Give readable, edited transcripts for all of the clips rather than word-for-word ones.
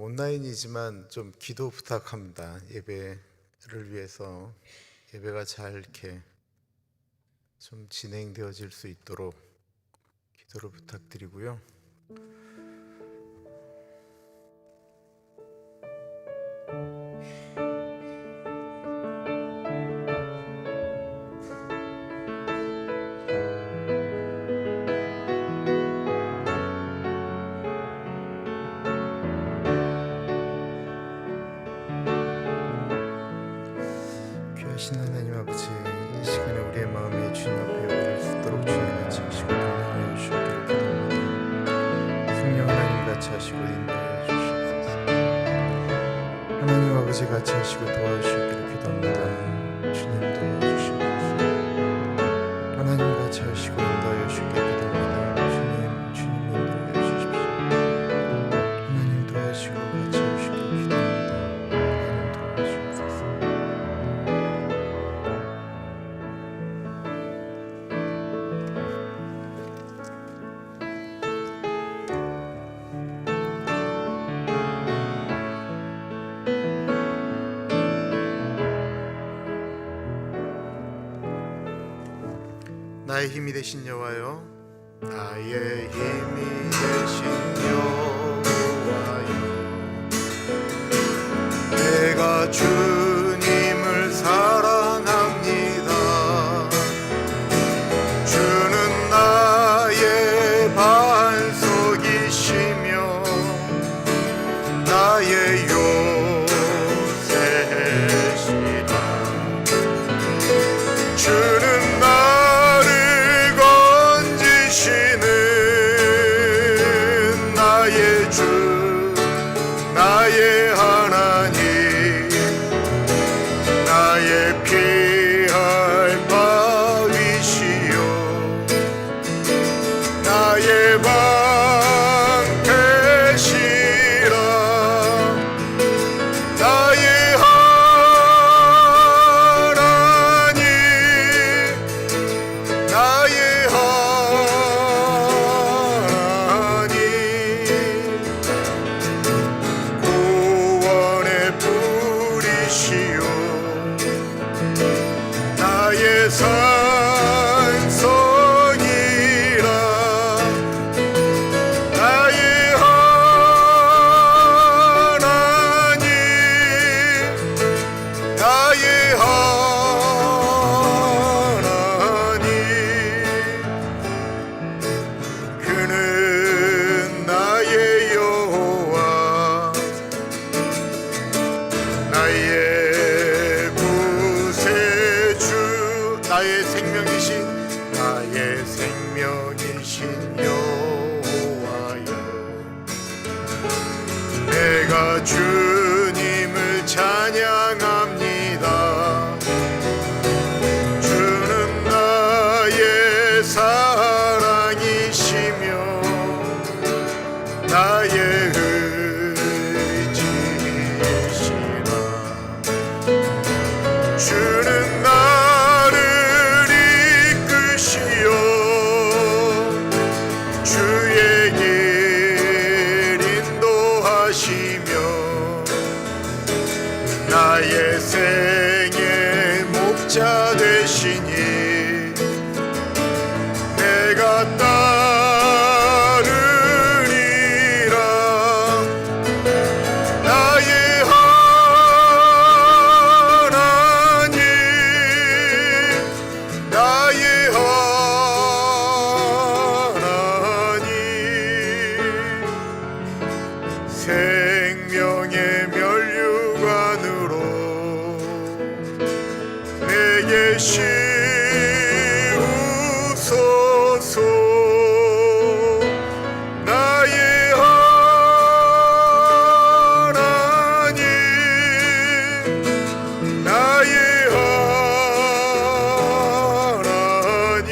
온라인이지만 좀 기도 부탁합니다. 예배를 위해서 예배가 잘 이렇게 좀 진행되어질 수 있도록 기도를 부탁드리고요. 귀하신 하나님 아버지, 이 시간에 우리의 마음에 주님 앞에 예배를 드리도록 주님 같이 하시고 동행하여 주시기를 기도합니다. 성령 하나님 같이 하시고 인도하여 주시옵소서. 하나님 아버지 같이 하시고 도와주시기를 기도합니다. 주님 도와주시옵소서. 하나님 같이 하시고 인도하여 주시기를 기도합니다. 주님 인도하여 주십시오. 하나님 도와주시고 같이 하시기를 기도합니다. 하나님 도와주옵소서. 나의 힘이 되신 여호와여, 나의 힘이 되신 여호와여, 내가 주님을 사랑합니다. 주는 나의 반석이시며 나의 요새시라. 주는 나의 주, 나의 하나님, 나의 피할 바위시요, 나의 방패시라. 나의 하나님, 나의 나의 산성이라. 나의 하나님, 나의 하나님, 그는 나의 여호와, 나의 나의 생명이신 여호와여, 내가 주님을 찬양합니다. 주는 나의 사랑이시며 나의 의지시라. 주는 주의 길 인도하시며 나의 생의 목자 되시니 내가 따르리라. 나의 하나님, 나의 생명의 면류관으로 내게 씌우소서. 나의 하나님, 나의 하나님,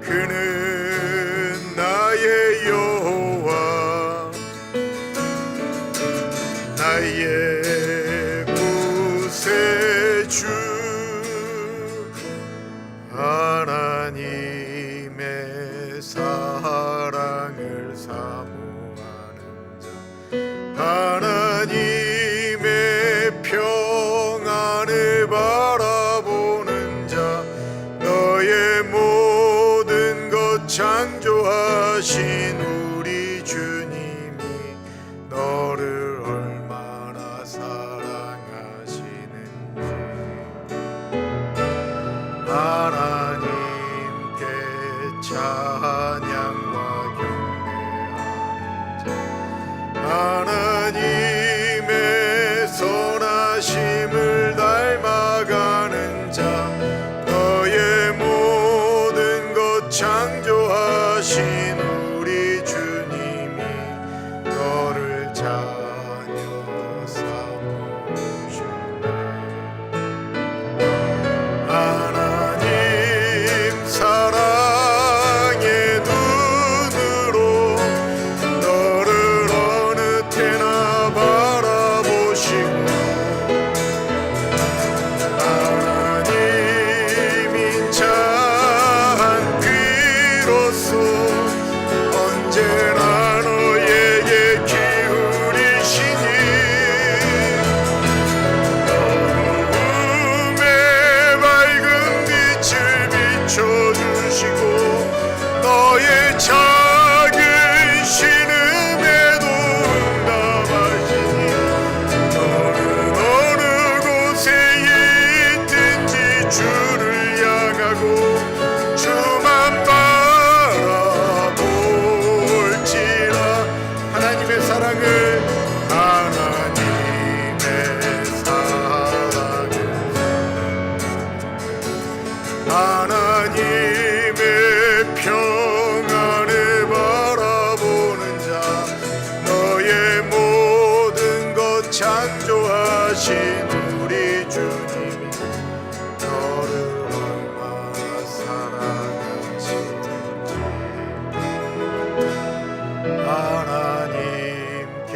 그는 나의 여호와, 나의 구세주, 하나님의 사랑을 사모 창조하신 우리 주님이 너를 얼마나 사랑하시는지 하나님께 찬양과 경배하는 자 하나님의 선하심을 닮아가는 자 너의 모든 것 창조하신 우리 주님이 너를 자녀 삼으셨네. 하나님 사랑의 눈으로 너를 어느 때나 바라보시고 하나님 인자한 귀로서 언제나 너에게 기울이시니 어둠에 밝은 빛을 비춰주시고 너의 작은 신음에도 응답하시니 너는 어느 곳에 있든지 주를 향하고 주만 바라볼지라. 하나님의 사랑을 하나님의 평안을 바라보는 자 너의 모든 것 창조하신 우리 주님이 너를 얼마나 사랑하시는지 하나님께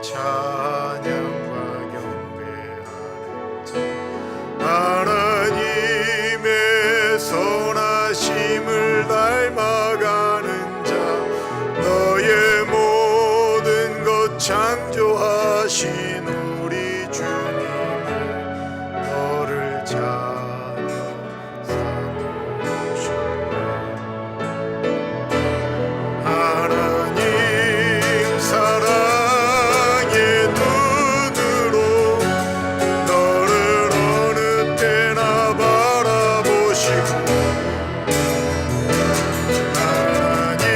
찬양과 경배하는 자 하나님의 선하심을 닮아가는 자 너의 모든 것 창조하신 우리 주님이 너를 자녀 삼으셨네. 하나님 사랑의 눈으로 너를 어느 때나 바라보시고 하나님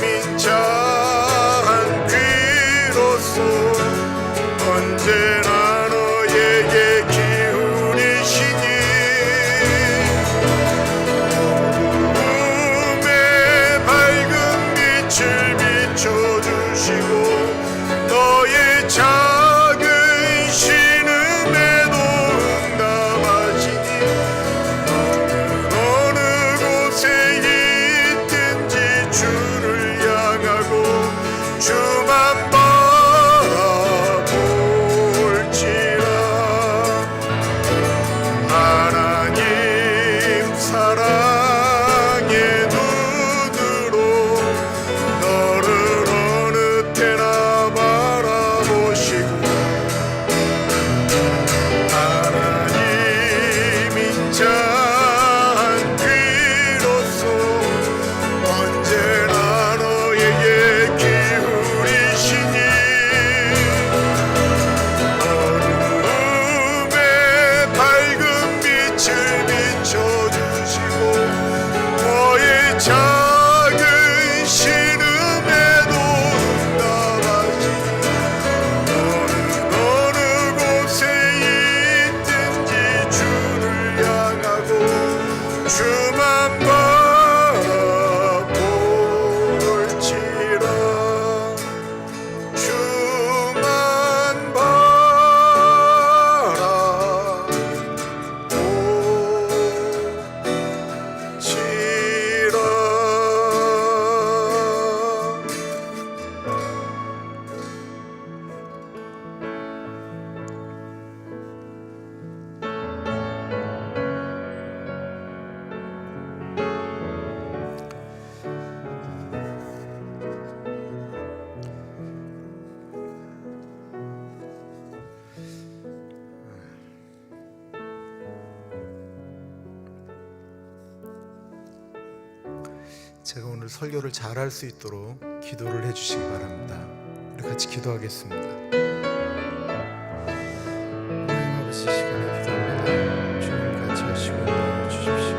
인자한 귀로서 언제나 너에게 기울이시니 어둠에 밝은 빛을 비춰주시고 너의 작은 신음에도 응답하시니 너는 어느 곳에 있든지 주를 향하고 주만 바라볼지라. 하나님 사랑의 눈으로 너를 어느 때나 바라보시고 하나님 인자한 귀로서 언제나 너에게 기울이시니 어둠에 밝은 빛을 비춰주시고 너의 작은 신음에도 응답하시니 너는 어느 곳에 있든지 주를 향하고 주만 바라볼지라. 주만 바라볼지라. 제가 오늘 설교를 잘할 수 있도록 기도를 해주시기 바랍니다. 우리 같이 기도하겠습니다. 하나님 아버지, 시간에 기도합니다. 주님 같이 하시고 인도해 주십시오.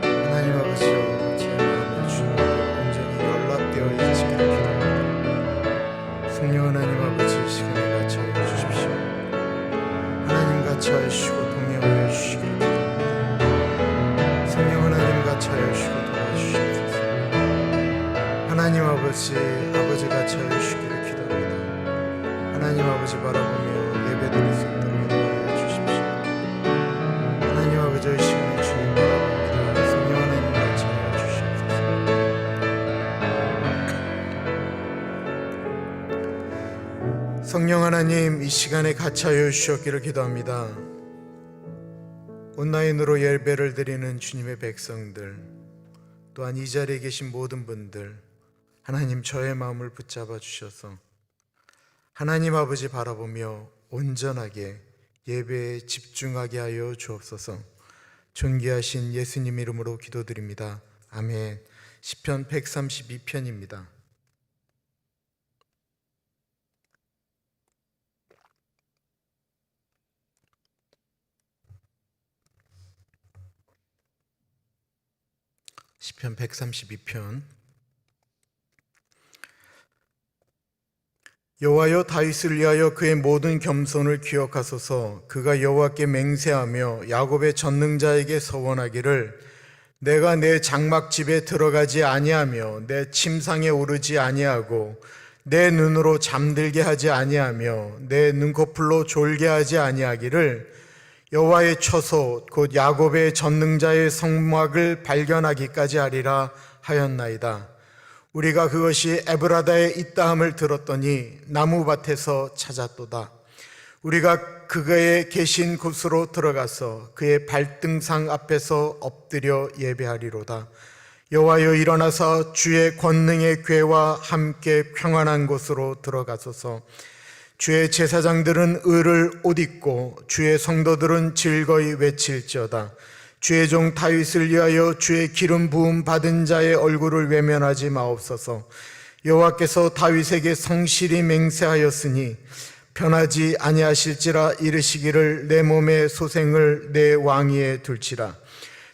하나님 아버지여, 제 마음에 주님과 온전히 연락되어 있기를 기도합니다. 성령 하나님 아버지, 시간에 같이 하여 주십시오. 하나님 같이 하시고 동행하여 주시기를 기도합니다. 성령 하나님 같이 하여 주시고 하나님 아버지, 아버지 같이 하여 주시기를 기도합니다. 하나님 아버지 바라보며 예배드릴 수 있도록 인도하여 주십시오. 하나님 아버지의 시간에 주님 바라봅니다. 성령 하나님 같이 하여 주시옵소서. 성령 하나님, 이 시간에 같이 하여 주셨기를 기도합니다. 온라인으로 예배를 드리는 주님의 백성들, 또한 이 자리에 계신 모든 분들, 하나님 저의 마음을 붙잡아 주셔서 하나님 아버지 바라보며 온전하게 예배에 집중하게 하여 주옵소서. 존귀하신 예수님 이름으로 기도드립니다. 아멘. 시편 132편입니다. 시편 132편. 여호와여, 다윗을 위하여 그의 모든 겸손을 기억하소서. 그가 여호와께 맹세하며 야곱의 전능자에게 서원하기를, 내가 내 장막집에 들어가지 아니하며 내 침상에 오르지 아니하고 내 눈으로 잠들게 하지 아니하며 내 눈꺼풀로 졸게 하지 아니하기를, 여호와의 처소 곧 야곱의 전능자의 성막을 발견하기까지 하리라 하였나이다. 우리가 그것이 에브라다에 있다함을 들었더니 나무밭에서 찾았도다. 우리가 그의 계신 곳으로 들어가서 그의 발등상 앞에서 엎드려 예배하리로다. 여호와여, 일어나서 주의 권능의 궤와 함께 평안한 곳으로 들어가소서. 주의 제사장들은 의를 옷 입고 주의 성도들은 즐거이 외칠지어다. 주의 종 다윗을 위하여 주의 기름 부음 받은 자의 얼굴을 외면하지 마옵소서. 여호와께서 다윗에게 성실히 맹세하였으니 변하지 아니하실지라 이르시기를, 내 몸의 소생을 내 왕위에 둘지라.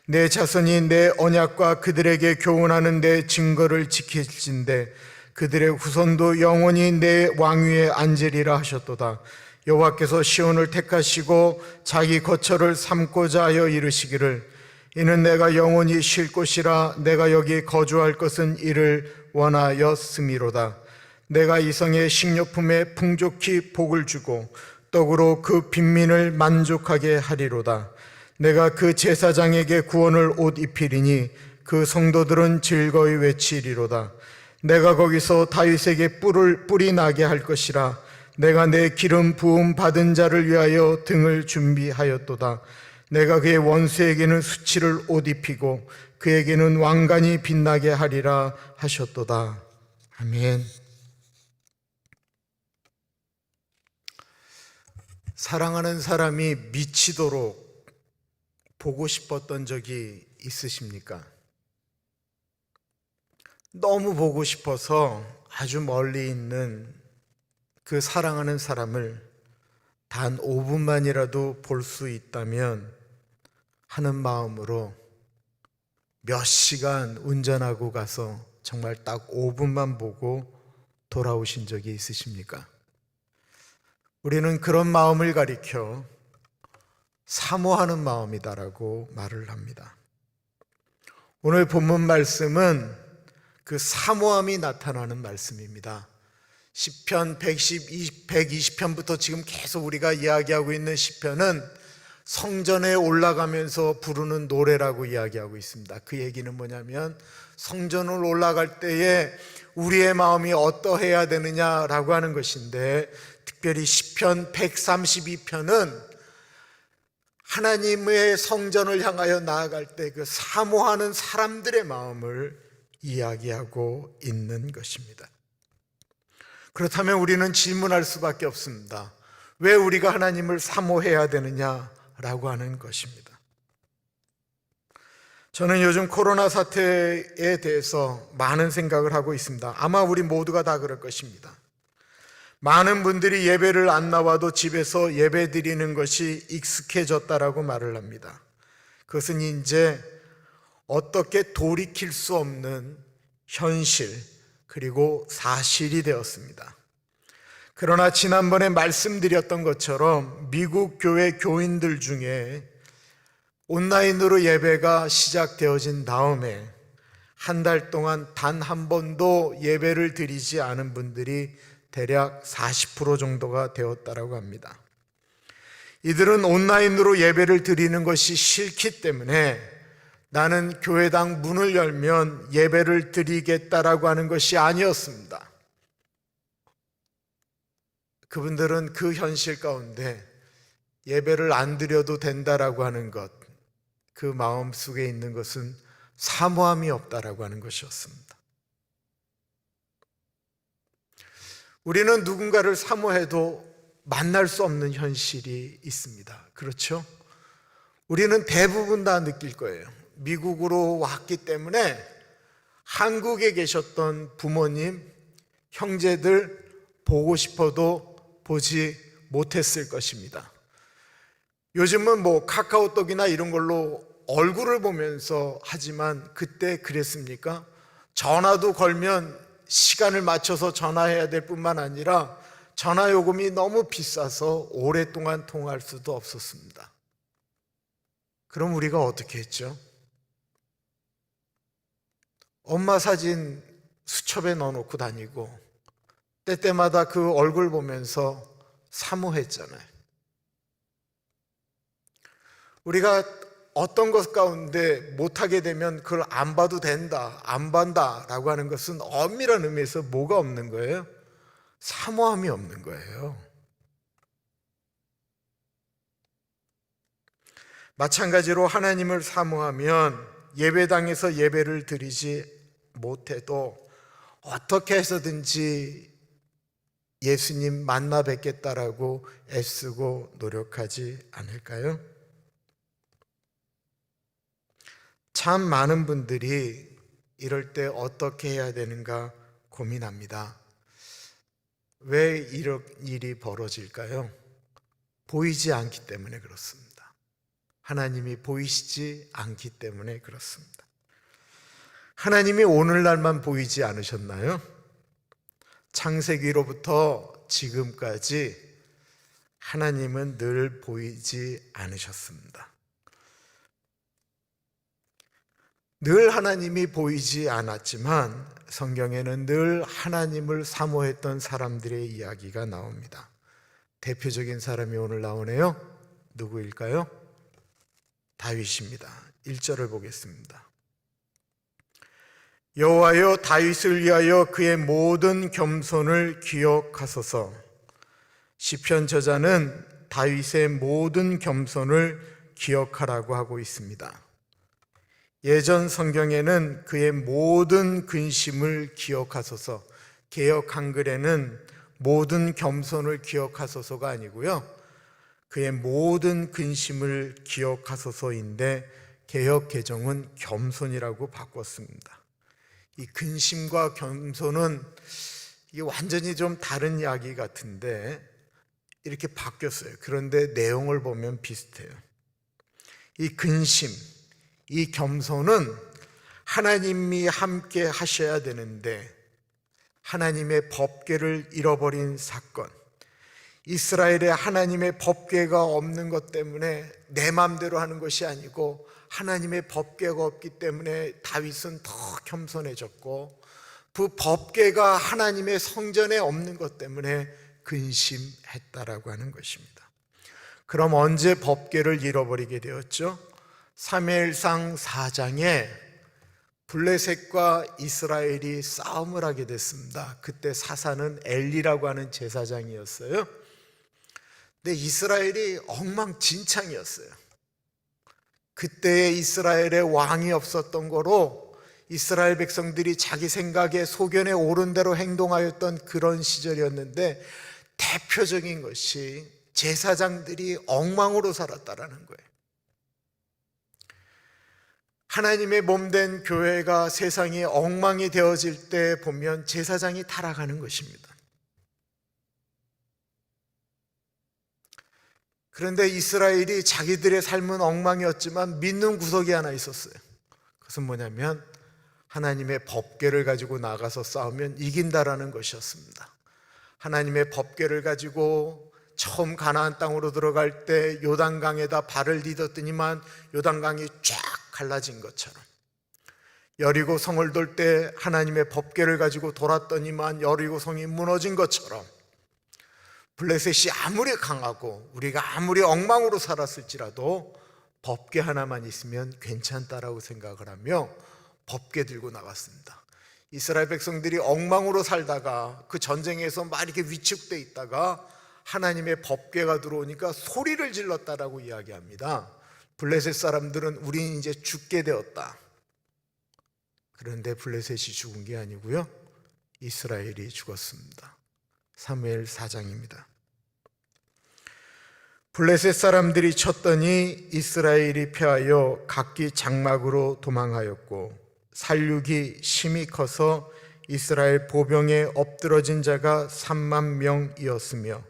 내 자손이 내 언약과 그들에게 교훈하는 내 증거를 지킬진대 그들의 후손도 영원히 내 왕위에 앉으리라 하셨도다. 여호와께서 시온을 택하시고 자기 거처를 삼고자 하여 이르시기를, 이는 내가 영원히 쉴 곳이라. 내가 여기 거주할 것은 이를 원하였음이로다. 내가 이 성의 식료품에 풍족히 복을 주고 떡으로 그 빈민을 만족하게 하리로다. 내가 그 제사장에게 구원을 옷 입히리니 그 성도들은 즐거이 외치리로다. 내가 거기서 다윗에게 뿔이 나게 할 것이라. 내가 내 기름 부음 받은 자를 위하여 등을 준비하였도다. 내가 그의 원수에게는 수치를 옷 입히고 그에게는 왕관이 빛나게 하리라 하셨도다. 아멘. 사랑하는 사람이 미치도록 보고 싶었던 적이 있으십니까? 너무 보고 싶어서 아주 멀리 있는 그 사랑하는 사람을 단 5분만이라도 볼 수 있다면 하는 마음으로 몇 시간 운전하고 가서 정말 딱 5분만 보고 돌아오신 적이 있으십니까? 우리는 그런 마음을 가리켜 사모하는 마음이다라고 말을 합니다. 오늘 본문 말씀은 그 사모함이 나타나는 말씀입니다. 시편 120편부터 지금 계속 우리가 이야기하고 있는 시편은 성전에 올라가면서 부르는 노래라고 이야기하고 있습니다. 그 얘기는 뭐냐면 성전을 올라갈 때에 우리의 마음이 어떠해야 되느냐라고 하는 것인데, 특별히 시편 132편은 하나님의 성전을 향하여 나아갈 때 그 사모하는 사람들의 마음을 이야기하고 있는 것입니다. 그렇다면 우리는 질문할 수밖에 없습니다. 왜 우리가 하나님을 사모해야 되느냐라고 하는 것입니다. 저는 요즘 코로나 사태에 대해서 많은 생각을 하고 있습니다. 아마 우리 모두가 다 그럴 것입니다. 많은 분들이 예배를 안 나와도 집에서 예배 드리는 것이 익숙해졌다라고 말을 합니다. 그것은 이제 어떻게 돌이킬 수 없는 현실 그리고 사실이 되었습니다. 그러나 지난번에 말씀드렸던 것처럼 미국 교회 교인들 중에 온라인으로 예배가 시작되어진 다음에 한 달 동안 단 한 번도 예배를 드리지 않은 분들이 대략 40% 정도가 되었다라고 합니다. 이들은 온라인으로 예배를 드리는 것이 싫기 때문에 나는 교회당 문을 열면 예배를 드리겠다라고 하는 것이 아니었습니다. 그분들은 그 현실 가운데 예배를 안 드려도 된다라고 하는 것, 그 마음 속에 있는 것은 사모함이 없다라고 하는 것이었습니다. 우리는 누군가를 사모해도 만날 수 없는 현실이 있습니다. 그렇죠? 우리는 대부분 다 느낄 거예요. 미국으로 왔기 때문에 한국에 계셨던 부모님, 형제들 보고 싶어도 보지 못했을 것입니다. 요즘은 카카오톡이나 이런 걸로 얼굴을 보면서 하지만 그때 그랬습니까? 전화도 걸면 시간을 맞춰서 전화해야 될 뿐만 아니라 전화 요금이 너무 비싸서 오랫동안 통화할 수도 없었습니다. 그럼 우리가 어떻게 했죠? 엄마 사진 수첩에 넣어놓고 다니고 때때마다 그 얼굴 보면서 사모했잖아요. 우리가 어떤 것 가운데 못하게 되면 그걸 안 봐도 된다, 안 반다 라고 하는 것은 엄밀한 의미에서 뭐가 없는 거예요? 사모함이 없는 거예요. 마찬가지로 하나님을 사모하면 예배당에서 예배를 드리지 못해도 어떻게 해서든지 예수님 만나 뵙겠다라고 애쓰고 노력하지 않을까요? 참 많은 분들이 이럴 때 어떻게 해야 되는가 고민합니다. 왜 이런 일이 벌어질까요? 보이지 않기 때문에 그렇습니다. 하나님이 보이시지 않기 때문에 그렇습니다. 하나님이 오늘날만 보이지 않으셨나요? 창세기로부터 지금까지 하나님은 늘 보이지 않으셨습니다. 늘 하나님이 보이지 않았지만 성경에는 늘 하나님을 사모했던 사람들의 이야기가 나옵니다. 대표적인 사람이 오늘 나오네요. 누구일까요? 다윗입니다. 1절을 보겠습니다. 여호와여 다윗을 위하여 그의 모든 겸손을 기억하소서. 시편 저자는 다윗의 모든 겸손을 기억하라고 하고 있습니다. 예전 성경에는 그의 모든 근심을 기억하소서, 개역 한글에는 모든 겸손을 기억하소서가 아니고요, 그의 모든 근심을 기억하소서인데 개역 개정은 겸손이라고 바꿨습니다. 이 근심과 겸손은 이게 완전히 좀 다른 이야기 같은데 이렇게 바뀌었어요. 그런데 내용을 보면 비슷해요. 이 근심, 이 겸손은 하나님이 함께 하셔야 되는데 하나님의 법궤를 잃어버린 사건, 이스라엘에 하나님의 법궤가 없는 것 때문에 내 마음대로 하는 것이 아니고 하나님의 법궤가 없기 때문에 다윗은 더 겸손해졌고, 그 법궤가 하나님의 성전에 없는 것 때문에 근심했다라고 하는 것입니다. 그럼 언제 법궤를 잃어버리게 되었죠? 사무엘상 4장에 블레셋과 이스라엘이 싸움을 하게 됐습니다. 그때 사사는 엘리라고 하는 제사장이었어요. 근데 이스라엘이 엉망진창이었어요. 그때 이스라엘의 왕이 없었던 거로 이스라엘 백성들이 자기 생각에 소견에 옳은 대로 행동하였던 그런 시절이었는데, 대표적인 것이 제사장들이 엉망으로 살았다라는 거예요. 하나님의 몸된 교회가 세상이 엉망이 되어질 때 보면 제사장이 타락하는 것입니다. 그런데 이스라엘이 자기들의 삶은 엉망이었지만 믿는 구석이 하나 있었어요. 그것은 뭐냐면 하나님의 법궤를 가지고 나가서 싸우면 이긴다라는 것이었습니다. 하나님의 법궤를 가지고 처음 가나안 땅으로 들어갈 때 요단강에다 발을 디뎠더니만 요단강이 쫙 갈라진 것처럼, 여리고 성을 돌 때 하나님의 법궤를 가지고 돌았더니만 여리고 성이 무너진 것처럼, 블레셋이 아무리 강하고 우리가 아무리 엉망으로 살았을지라도 법궤 하나만 있으면 괜찮다라고 생각을 하며 법궤 들고 나갔습니다. 이스라엘 백성들이 엉망으로 살다가 그 전쟁에서 막 이렇게 위축돼 있다가 하나님의 법궤가 들어오니까 소리를 질렀다라고 이야기합니다. 블레셋 사람들은 우린 이제 죽게 되었다. 그런데 블레셋이 죽은 게 아니고요, 이스라엘이 죽었습니다. 사무엘 4장입니다. 블레셋 사람들이 쳤더니 이스라엘이 패하여 각기 장막으로 도망하였고, 살육이 심히 커서 이스라엘 보병에 엎드러진 자가 3만 명이었으며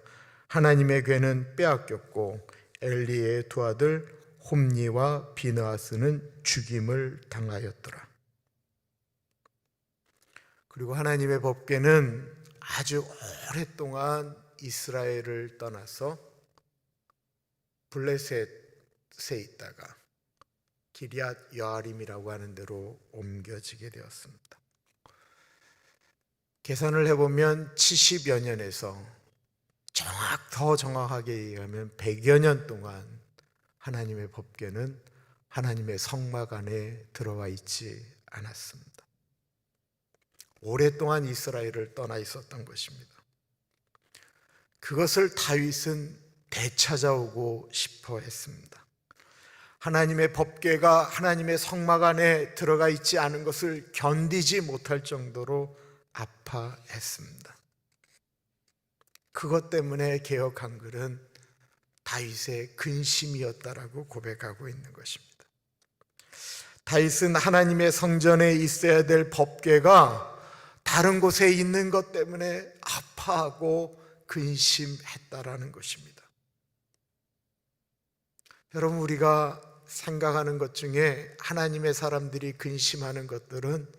하나님의 궤는 빼앗겼고 엘리의 두 아들 홈니와 비느하스는 죽임을 당하였더라. 그리고 하나님의 법궤는 아주 오랫동안 이스라엘을 떠나서 블레셋에 있다가 기럇 여아림이라고 하는 데로 옮겨지게 되었습니다. 계산을 해보면 70여 년에서 더 정확하게 얘기하면 100여 년 동안 하나님의 법궤는 하나님의 성막 안에 들어와 있지 않았습니다. 오랫동안 이스라엘을 떠나 있었던 것입니다. 그것을 다윗은 되찾아오고 싶어 했습니다. 하나님의 법궤가 하나님의 성막 안에 들어가 있지 않은 것을 견디지 못할 정도로 아파했습니다. 그것 때문에 개역 한글은 다윗의 근심이었다라고 고백하고 있는 것입니다. 다윗은 하나님의 성전에 있어야 될 법궤가 다른 곳에 있는 것 때문에 아파하고 근심했다라는 것입니다. 여러분, 우리가 생각하는 것 중에 하나님의 사람들이 근심하는 것들은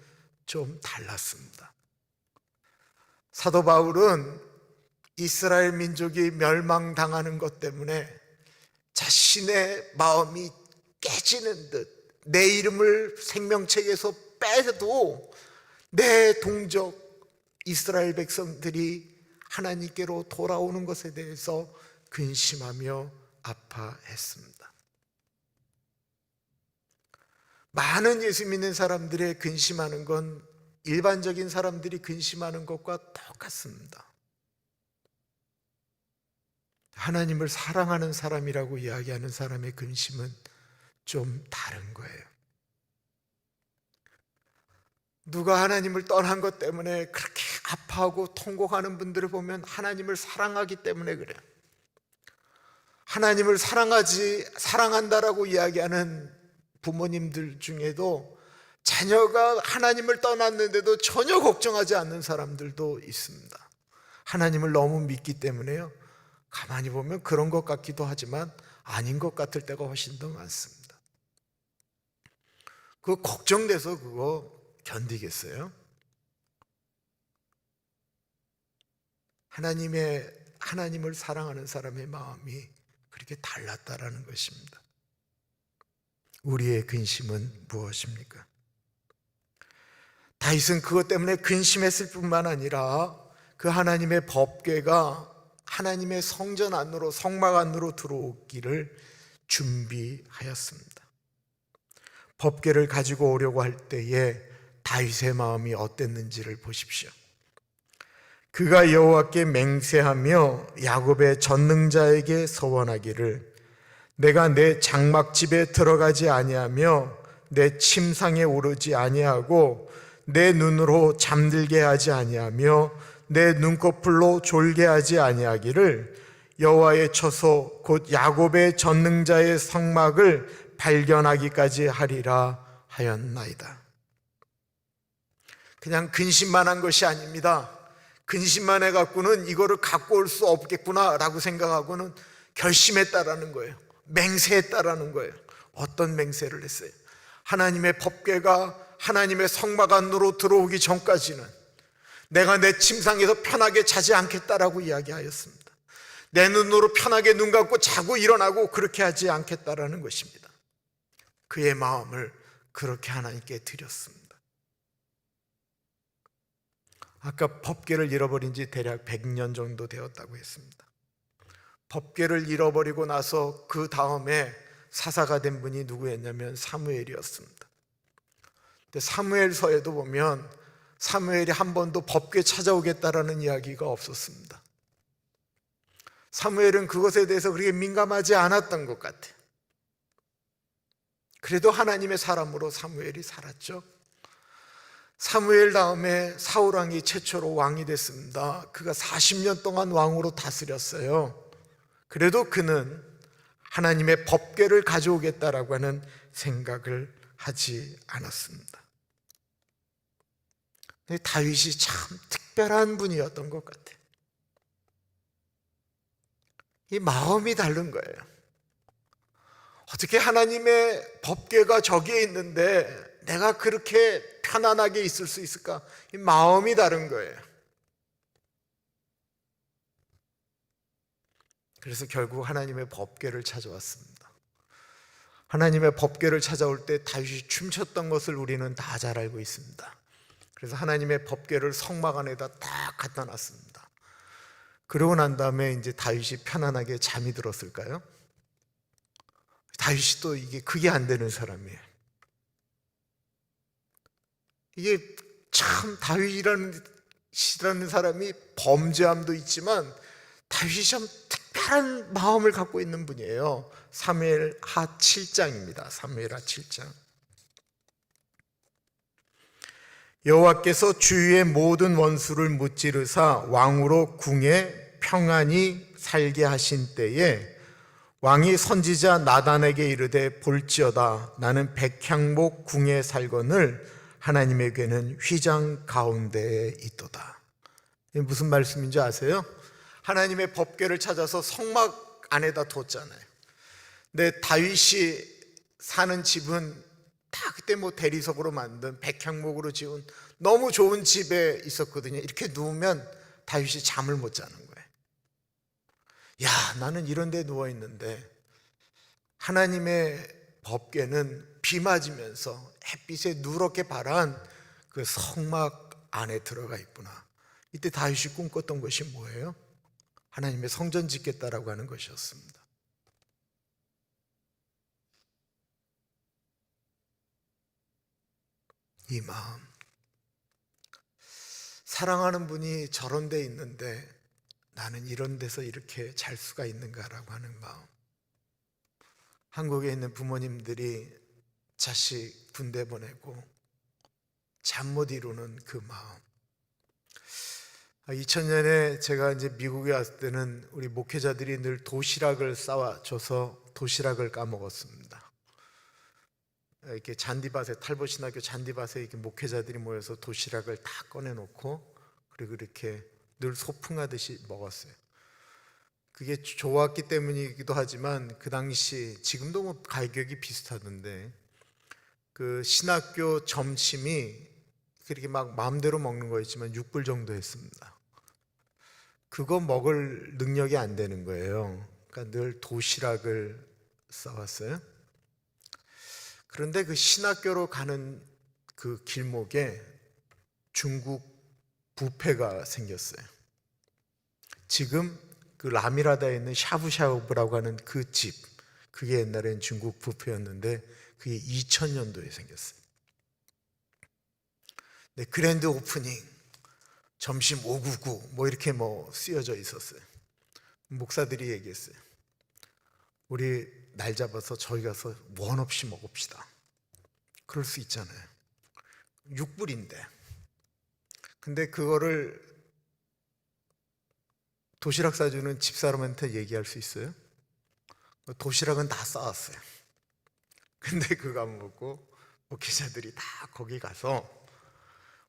좀 달랐습니다. 사도 바울은 이스라엘 민족이 멸망당하는 것 때문에 자신의 마음이 깨지는 듯, 내 이름을 생명책에서 빼도 내 동족 이스라엘 백성들이 하나님께로 돌아오는 것에 대해서 근심하며 아파했습니다. 많은 예수 믿는 사람들의 근심하는 건 일반적인 사람들이 근심하는 것과 똑같습니다. 하나님을 사랑하는 사람이라고 이야기하는 사람의 근심은 좀 다른 거예요. 누가 하나님을 떠난 것 때문에 그렇게 아파하고 통곡하는 분들을 보면 하나님을 사랑하기 때문에 그래요. 하나님을 사랑한다라고 이야기하는 부모님들 중에도 자녀가 하나님을 떠났는데도 전혀 걱정하지 않는 사람들도 있습니다. 하나님을 너무 믿기 때문에요, 가만히 보면 그런 것 같기도 하지만 아닌 것 같을 때가 훨씬 더 많습니다. 그거 걱정돼서 그거 견디겠어요? 하나님을 사랑하는 사람의 마음이 그렇게 달랐다라는 것입니다. 우리의 근심은 무엇입니까? 다윗은 그것 때문에 근심했을 뿐만 아니라 그 하나님의 법궤가 하나님의 성전 안으로, 성막 안으로 들어오기를 준비하였습니다. 법궤를 가지고 오려고 할 때에 다윗의 마음이 어땠는지를 보십시오. 그가 여호와께 맹세하며 야곱의 전능자에게 서원하기를, 내가 내 장막집에 들어가지 아니하며 내 침상에 오르지 아니하고 내 눈으로 잠들게 하지 아니하며 내 눈꺼풀로 졸게 하지 아니하기를 여호와의 처소 곧 야곱의 전능자의 성막을 발견하기까지 하리라 하였나이다. 그냥 근심만 한 것이 아닙니다. 근심만 해갖고는 이거를 갖고 올 수 없겠구나라고 생각하고는 결심했다라는 거예요. 맹세했다라는 거예요. 어떤 맹세를 했어요? 하나님의 법궤가 하나님의 성막 안으로 들어오기 전까지는 내가 내 침상에서 편하게 자지 않겠다라고 이야기하였습니다. 내 눈으로 편하게 눈 감고 자고 일어나고 그렇게 하지 않겠다라는 것입니다. 그의 마음을 그렇게 하나님께 드렸습니다. 아까 법궤를 잃어버린 지 대략 100년 정도 되었다고 했습니다. 법궤를 잃어버리고 나서 그 다음에 사사가 된 분이 누구였냐면 사무엘이었습니다. 근데 사무엘서에도 보면 사무엘이 한 번도 법궤 찾아오겠다라는 이야기가 없었습니다. 사무엘은 그것에 대해서 그렇게 민감하지 않았던 것 같아요. 그래도 하나님의 사람으로 사무엘이 살았죠. 사무엘 다음에 사울 왕이 최초로 왕이 됐습니다. 그가 40년 동안 왕으로 다스렸어요. 그래도 그는 하나님의 법궤를 가져오겠다라고 하는 생각을 하지 않았습니다. 다윗이 참 특별한 분이었던 것 같아요. 이 마음이 다른 거예요. 어떻게 하나님의 법궤가 저기에 있는데 내가 그렇게 편안하게 있을 수 있을까? 이 마음이 다른 거예요. 그래서 결국 하나님의 법궤를 찾아왔습니다. 하나님의 법궤를 찾아올 때 다윗이 춤췄던 것을 우리는 다 잘 알고 있습니다. 그래서 하나님의 법궤를 성막 안에다 딱 갖다 놨습니다. 그러고 난 다음에 이제 다윗이 편안하게 잠이 들었을까요? 다윗이 또 그게 안 되는 사람이에요. 이게 참 다윗이라는 사람이 범죄함도 있지만 다윗이 참 특별한 마음을 갖고 있는 분이에요. 사무엘하 7장입니다. 사무엘하 7장. 여호와께서 주위의 모든 원수를 무찌르사 왕으로 궁에 평안히 살게 하신 때에 왕이 선지자 나단에게 이르되 볼지어다 나는 백향목 궁에 살거늘 하나님의 궤는 휘장 가운데에 있도다. 이게 무슨 말씀인지 아세요? 하나님의 법궤를 찾아서 성막 안에다 뒀잖아요. 근데 다윗이 사는 집은 다 그때 대리석으로 만든 백향목으로 지은 너무 좋은 집에 있었거든요. 이렇게 누우면 다윗이 잠을 못 자는 거예요. 야, 나는 이런 데 누워 있는데 하나님의 법궤는 비 맞으면서 햇빛에 누렇게 바란 그 성막 안에 들어가 있구나. 이때 다윗이 꿈꿨던 것이 뭐예요? 하나님의 성전 짓겠다라고 하는 것이었습니다. 이 마음, 사랑하는 분이 저런 데 있는데 나는 이런 데서 이렇게 잘 수가 있는가라고 하는 마음. 한국에 있는 부모님들이 자식 군대 보내고 잠 못 이루는 그 마음. 2000년에 제가 이제 미국에 왔을 때는 우리 목회자들이 늘 도시락을 싸와줘서 도시락을 까먹었습니다. 이렇게 잔디밭에, 탈보신학교 잔디밭에 이렇게 목회자들이 모여서 도시락을 다 꺼내놓고 그리고 이렇게 늘 소풍하듯이 먹었어요. 그게 좋았기 때문이기도 하지만 그 당시, 지금도 가격이 비슷하던데 그 신학교 점심이 그렇게 막 마음대로 먹는 거였지만 6불 정도 했습니다. 그거 먹을 능력이 안 되는 거예요. 그러니까 늘 도시락을 싸왔어요. 그런데 그 신학교로 가는 그 길목에 중국 뷔페가 생겼어요. 지금 그 라미라다에 있는 샤브샤브라고 하는 그 집, 그게 옛날엔 중국 뷔페였는데 그게 2000년도에 생겼어요. 네, 그랜드 오프닝, 점심 599 이렇게 쓰여져 있었어요. 목사들이 얘기했어요. 우리 날 잡아서 저희 가서 원 없이 먹읍시다. 그럴 수 있잖아요. 6불인데. 근데 그거를 도시락 싸주는 집사람한테 얘기할 수 있어요? 도시락은 다 싸왔어요. 근데 그거 안 먹고 목회자들이 다 거기 가서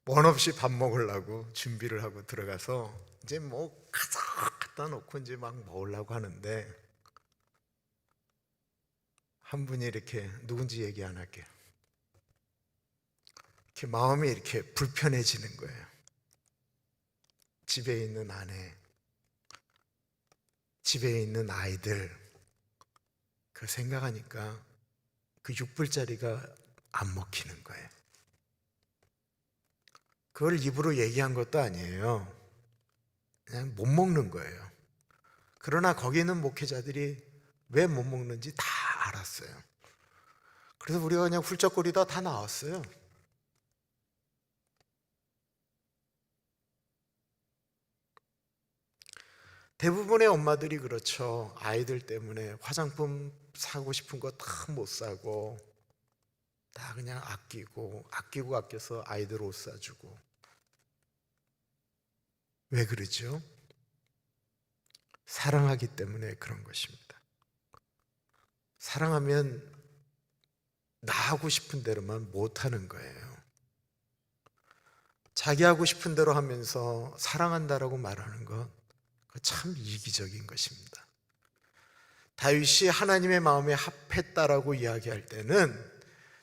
원 없이 밥 먹으려고 준비를 하고 들어가서 이제 뭐 가자 갖다 놓고 이제 막 먹으려고 하는데 한 분이 이렇게, 누군지 얘기 안 할게요, 이렇게 마음이 이렇게 불편해지는 거예요. 집에 있는 아내, 집에 있는 아이들, 그 생각하니까 그 6불짜리가 안 먹히는 거예요. 그걸 입으로 얘기한 것도 아니에요. 그냥 못 먹는 거예요. 그러나 거기 있는 목회자들이 왜 못 먹는지 다 알았어요. 그래서 우리가 그냥 훌쩍거리다 다 나왔어요. 대부분의 엄마들이 그렇죠. 아이들 때문에 화장품 사고 싶은 거 다 못 사고 다 그냥 아껴서 아이들 옷 사주고. 왜 그러죠? 사랑하기 때문에 그런 것입니다. 사랑하면 나 하고 싶은 대로만 못 하는 거예요. 자기 하고 싶은 대로 하면서 사랑한다라고 말하는 것, 참 이기적인 것입니다. 다윗이 하나님의 마음에 합했다라고 이야기할 때는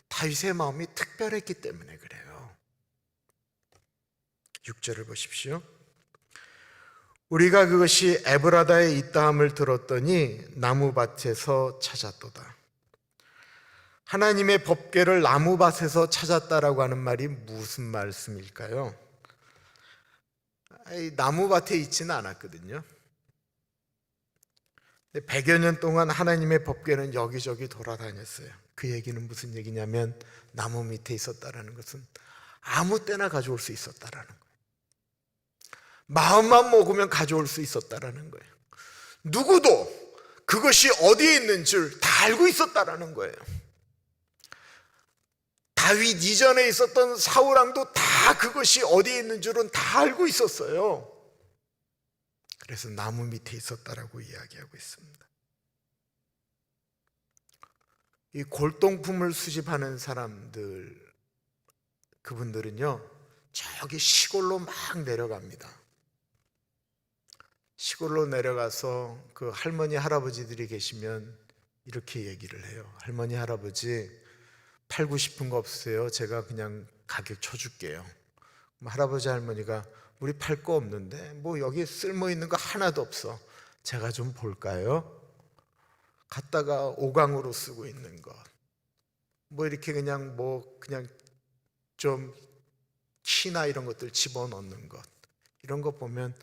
다윗의 마음이 특별했기 때문에 그래요. 6절을 보십시오. 우리가 그것이 에브라다에 있다함을 들었더니 나무밭에서 찾았도다. 하나님의 법궤를 나무밭에서 찾았다라고 하는 말이 무슨 말씀일까요? 나무밭에 있지는 않았거든요. 100여 년 동안 하나님의 법궤는 여기저기 돌아다녔어요. 그 얘기는 무슨 얘기냐면 나무 밑에 있었다라는 것은 아무 때나 가져올 수 있었다라는 거예요. 마음만 먹으면 가져올 수 있었다라는 거예요. 누구도 그것이 어디에 있는 줄 다 알고 있었다라는 거예요. 다윗 이전에 있었던 사울왕도 다 그것이 어디에 있는 줄은 다 알고 있었어요. 그래서 나무 밑에 있었다라고 이야기하고 있습니다. 이 골동품을 수집하는 사람들, 그분들은요 저기 시골로 막 내려갑니다. 시골로 내려가서 그 할머니 할아버지들이 계시면 이렇게 얘기를 해요. 할머니 할아버지, 팔고 싶은 거 없으세요? 제가 그냥 가격 쳐줄게요. 할아버지 할머니가 우리 팔 거 없는데 뭐 여기 쓸모 있는 거 하나도 없어. 제가 좀 볼까요? 갖다가 오강으로 쓰고 있는 것, 뭐 이렇게 그냥 좀 키나 이런 것들 집어넣는 것, 이런 거 보면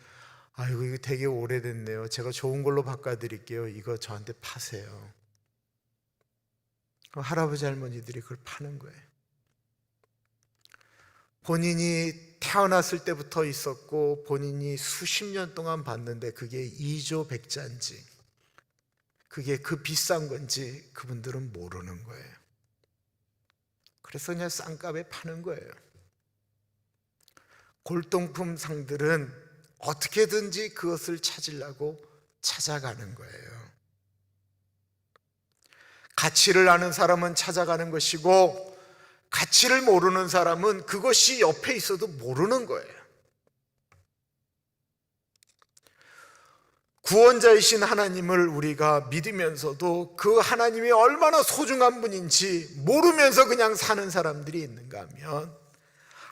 아이고 이거 되게 오래됐네요. 제가 좋은 걸로 바꿔드릴게요. 이거 저한테 파세요. 할아버지 할머니들이 그걸 파는 거예요. 본인이 태어났을 때부터 있었고 본인이 수십 년 동안 봤는데 그게 이조백자인지 그게 그 비싼 건지 그분들은 모르는 거예요. 그래서 그냥 싼값에 파는 거예요. 골동품 상들은 어떻게든지 그것을 찾으려고 찾아가는 거예요. 가치를 아는 사람은 찾아가는 것이고 가치를 모르는 사람은 그것이 옆에 있어도 모르는 거예요. 구원자이신 하나님을 우리가 믿으면서도 그 하나님이 얼마나 소중한 분인지 모르면서 그냥 사는 사람들이 있는가 하면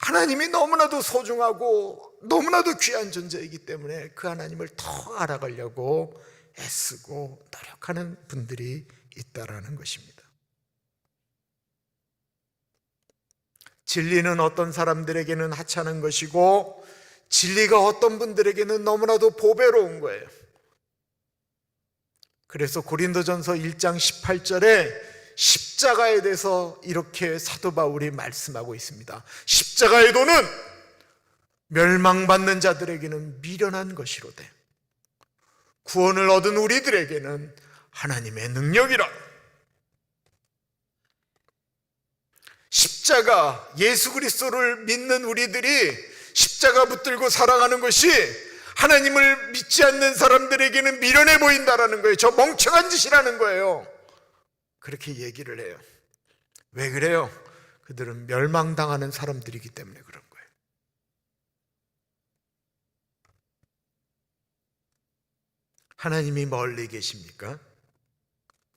하나님이 너무나도 소중하고 너무나도 귀한 존재이기 때문에 그 하나님을 더 알아가려고 애쓰고 노력하는 분들이 있다라는 것입니다. 진리는 어떤 사람들에게는 하찮은 것이고 진리가 어떤 분들에게는 너무나도 보배로운 거예요. 그래서 고린도전서 1장 18절에 십자가에 대해서 이렇게 사도 바울이 말씀하고 있습니다. 십자가의 도는 멸망받는 자들에게는 미련한 것이로되 구원을 얻은 우리들에게는 하나님의 능력이라. 십자가, 예수 그리스도를 믿는 우리들이 십자가 붙들고 살아가는 것이 하나님을 믿지 않는 사람들에게는 미련해 보인다라는 거예요. 저 멍청한 짓이라는 거예요. 그렇게 얘기를 해요. 왜 그래요? 그들은 멸망당하는 사람들이기 때문에 그런 거예요. 하나님이 멀리 계십니까?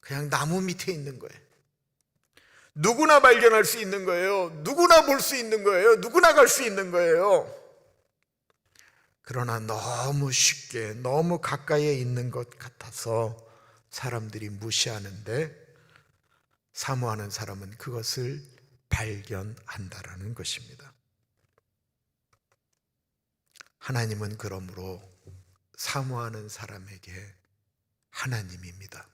그냥 나무 밑에 있는 거예요. 누구나 발견할 수 있는 거예요. 누구나 볼 수 있는 거예요. 누구나 갈 수 있는 거예요. 그러나 너무 쉽게, 너무 가까이에 있는 것 같아서 사람들이 무시하는데, 사모하는 사람은 그것을 발견한다라는 것입니다. 하나님은 그러므로 사모하는 사람에게 하나님입니다.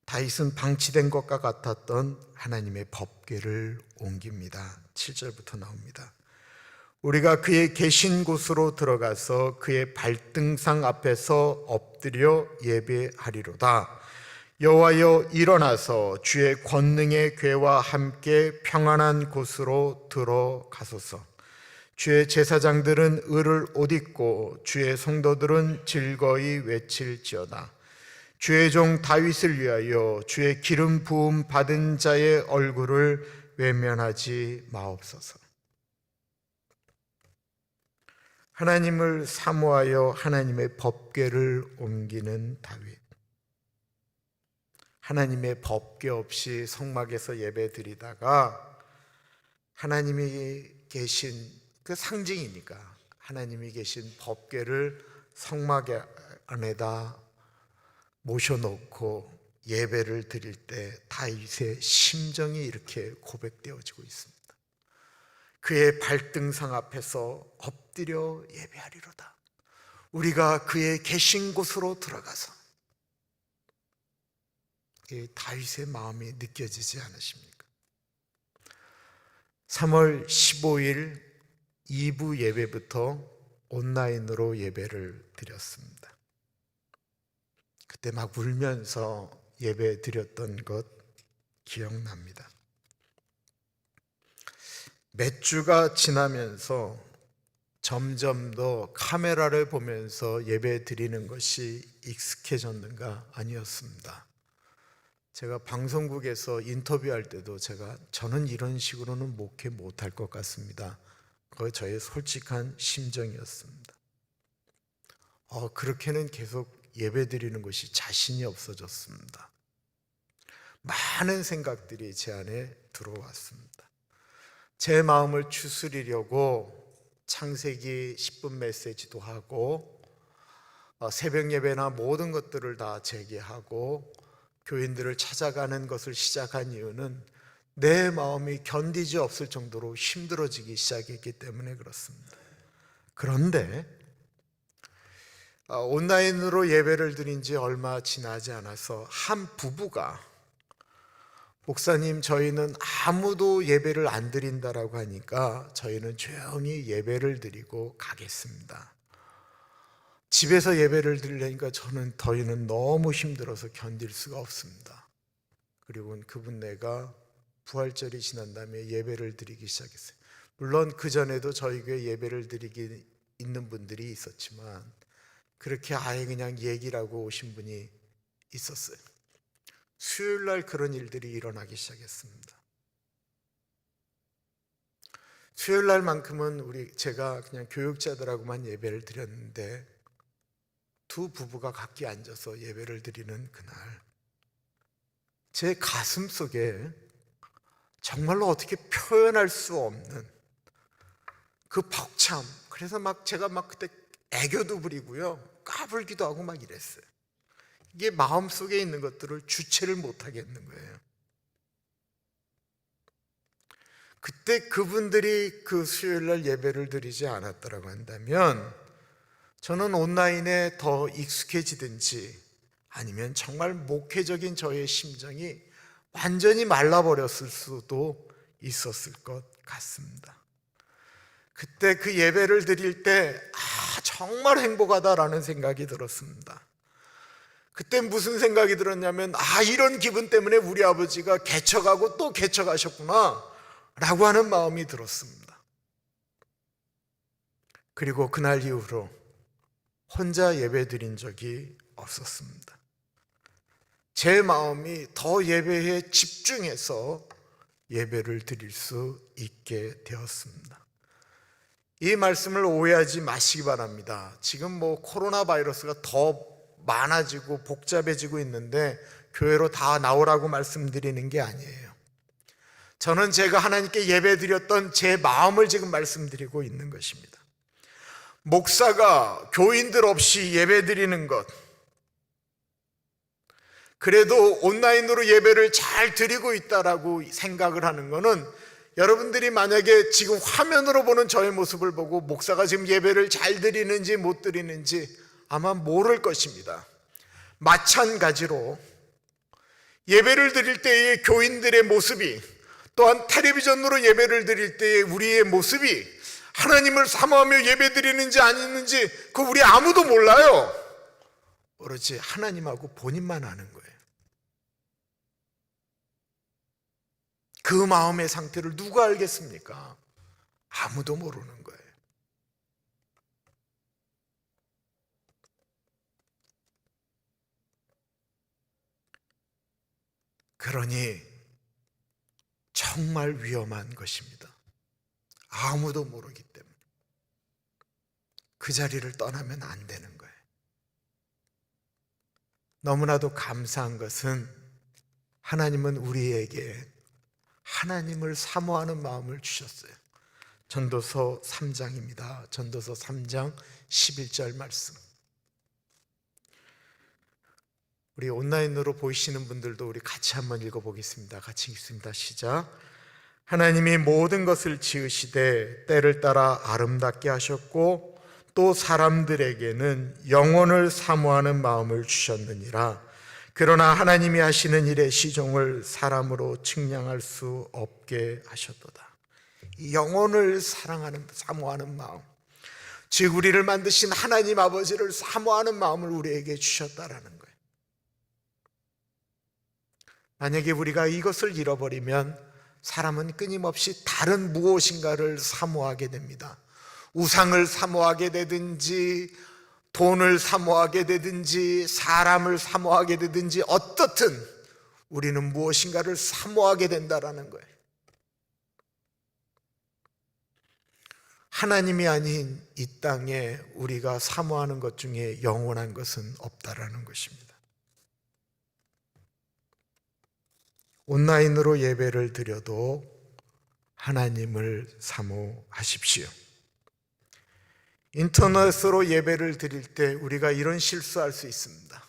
다윗은 방치된 것과 같았던 하나님의 법궤를 옮깁니다. 7절부터 나옵니다. 우리가 그의 계신 곳으로 들어가서 그의 발등상 앞에서 엎드려 예배하리로다. 여호와여, 일어나서 주의 권능의 궤와 함께 평안한 곳으로 들어가소서. 주의 제사장들은 을을 옷 입고 주의 성도들은 즐거이 외칠지어다. 주의 종 다윗을 위하여 주의 기름 부음 받은 자의 얼굴을 외면하지 마옵소서. 하나님을 사모하여 하나님의 법궤를 옮기는 다윗. 하나님의 법궤 없이 성막에서 예배 드리다가 하나님이 계신 그 상징이니까 하나님이 계신 법궤를 성막 안에다 모셔놓고 예배를 드릴 때 다윗의 심정이 이렇게 고백되어지고 있습니다. 그의 발등상 앞에서 엎드려 예배하리로다. 우리가 그의 계신 곳으로 들어가서. 이 다윗의 마음이 느껴지지 않으십니까? 3월 15일 2부 예배부터 온라인으로 예배를 드렸습니다. 그때 막 울면서 예배 드렸던 것 기억납니다. 몇 주가 지나면서 점점 더 카메라를 보면서 예배 드리는 것이 익숙해졌는가? 아니었습니다. 제가 방송국에서 인터뷰할 때도 저는 이런 식으로는 목회 못할 것 같습니다. 그거 저의 솔직한 심정이었습니다. 그렇게는 계속 예배 드리는 것이 자신이 없어졌습니다. 많은 생각들이 제 안에 들어왔습니다. 제 마음을 추스리려고 창세기 10분 메시지도 하고 새벽 예배나 모든 것들을 다 재개하고 교인들을 찾아가는 것을 시작한 이유는 내 마음이 견디지 없을 정도로 힘들어지기 시작했기 때문에 그렇습니다. 그런데 온라인으로 예배를 드린 지 얼마 지나지 않아서 한 부부가 목사님, 저희는 아무도 예배를 안 드린다라고 하니까 저희는 조용히 예배를 드리고 가겠습니다. 집에서 예배를 드리려니까 저희는 너무 힘들어서 견딜 수가 없습니다. 그리고 그분 내가 부활절이 지난 다음에 예배를 드리기 시작했어요. 물론 그 전에도 저희 교회 예배를 드리기 있는 분들이 있었지만 그렇게 아예 그냥 얘기라고 오신 분이 있었어요. 수요일 날 그런 일들이 일어나기 시작했습니다. 수요일 날만큼은 제가 그냥 교육자들하고만 예배를 드렸는데 두 부부가 각기 앉아서 예배를 드리는 그날 제 가슴 속에 정말로 어떻게 표현할 수 없는 그 벅참, 그래서 제가 그때 애교도 부리고요, 까불기도 하고 이랬어요. 이게 마음속에 있는 것들을 주체를 못하겠는 거예요. 그때 그분들이 그 수요일날 예배를 드리지 않았다라고 한다면 저는 온라인에 더 익숙해지든지 아니면 정말 목회적인 저의 심정이 완전히 말라버렸을 수도 있었을 것 같습니다. 그때 그 예배를 드릴 때 정말 행복하다라는 생각이 들었습니다. 그때 무슨 생각이 들었냐면 이런 기분 때문에 우리 아버지가 개척하고 또 개척하셨구나 라고 하는 마음이 들었습니다. 그리고 그날 이후로 혼자 예배 드린 적이 없었습니다. 제 마음이 더 예배에 집중해서 예배를 드릴 수 있게 되었습니다. 이 말씀을 오해하지 마시기 바랍니다. 지금 코로나 바이러스가 더 많아지고 복잡해지고 있는데 교회로 다 나오라고 말씀드리는 게 아니에요. 저는 제가 하나님께 예배 드렸던 제 마음을 지금 말씀드리고 있는 것입니다. 목사가 교인들 없이 예배 드리는 것, 그래도 온라인으로 예배를 잘 드리고 있다라고 생각을 하는 것은, 여러분들이 만약에 지금 화면으로 보는 저의 모습을 보고 목사가 지금 예배를 잘 드리는지 못 드리는지 아마 모를 것입니다. 마찬가지로 예배를 드릴 때의 교인들의 모습이, 또한 텔레비전으로 예배를 드릴 때의 우리의 모습이 하나님을 사모하며 예배 드리는지 아니는지 그 우리 아무도 몰라요. 오로지 하나님하고 본인만 아는 거예요. 그 마음의 상태를 누가 알겠습니까? 아무도 모르는 거예요. 그러니 정말 위험한 것입니다. 아무도 모르기 때문에 그 자리를 떠나면 안 되는 거예요. 너무나도 감사한 것은 하나님은 우리에게 하나님을 사모하는 마음을 주셨어요. 전도서 3장입니다. 전도서 3장 11절 말씀. 우리 온라인으로 보이시는 분들도 우리 같이 한번 읽어보겠습니다. 같이 읽습니다. 시작. 하나님이 모든 것을 지으시되 때를 따라 아름답게 하셨고 또 사람들에게는 영혼을 사모하는 마음을 주셨느니라. 그러나 하나님이 하시는 일의 시종을 사람으로 측량할 수 없게 하셨도다. 영혼을 사랑하는, 사모하는 마음, 즉 우리를 만드신 하나님 아버지를 사모하는 마음을 우리에게 주셨다라는 거예요. 만약에 우리가 이것을 잃어버리면 사람은 끊임없이 다른 무엇인가를 사모하게 됩니다. 우상을 사모하게 되든지, 돈을 사모하게 되든지, 사람을 사모하게 되든지, 어떻든 우리는 무엇인가를 사모하게 된다라는 거예요. 하나님이 아닌 이 땅에 우리가 사모하는 것 중에 영원한 것은 없다라는 것입니다. 온라인으로 예배를 드려도 하나님을 사모하십시오. 인터넷으로 예배를 드릴 때 우리가 이런 실수할 수 있습니다.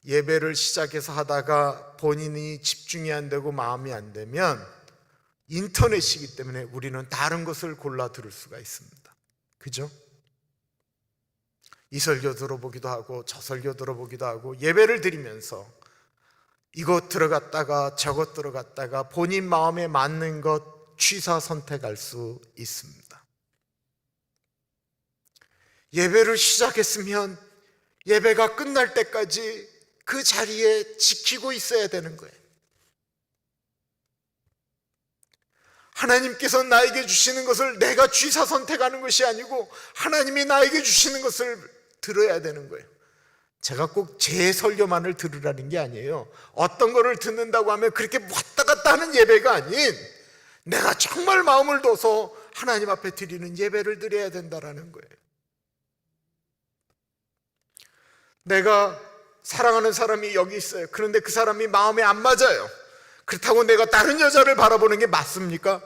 예배를 시작해서 하다가 본인이 집중이 안 되고 마음이 안 되면 인터넷이기 때문에 우리는 다른 것을 골라 들을 수가 있습니다. 그죠? 이 설교 들어보기도 하고 저 설교 들어보기도 하고 예배를 드리면서 이것 들어갔다가 저것 들어갔다가 본인 마음에 맞는 것 취사 선택할 수 있습니다. 예배를 시작했으면 예배가 끝날 때까지 그 자리에 지키고 있어야 되는 거예요. 하나님께서 나에게 주시는 것을 내가 취사 선택하는 것이 아니고 하나님이 나에게 주시는 것을 들어야 되는 거예요. 제가 꼭 제 설교만을 들으라는 게 아니에요. 어떤 거를 듣는다고 하면 그렇게 왔다 갔다 하는 예배가 아닌, 내가 정말 마음을 둬서 하나님 앞에 드리는 예배를 드려야 된다라는 거예요. 내가 사랑하는 사람이 여기 있어요. 그런데 그 사람이 마음에 안 맞아요. 그렇다고 내가 다른 여자를 바라보는 게 맞습니까?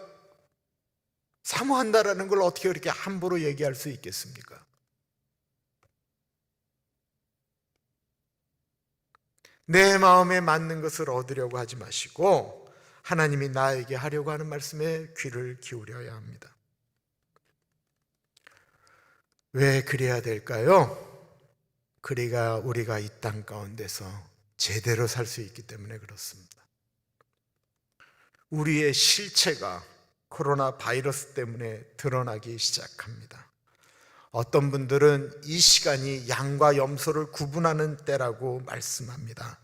사모한다라는 걸 어떻게 그렇게 함부로 얘기할 수 있겠습니까? 내 마음에 맞는 것을 얻으려고 하지 마시고 하나님이 나에게 하려고 하는 말씀에 귀를 기울여야 합니다. 왜 그래야 될까요? 그래야 우리가 이 땅 가운데서 제대로 살 수 있기 때문에 그렇습니다. 우리의 실체가 코로나 바이러스 때문에 드러나기 시작합니다. 어떤 분들은 이 시간이 양과 염소를 구분하는 때라고 말씀합니다.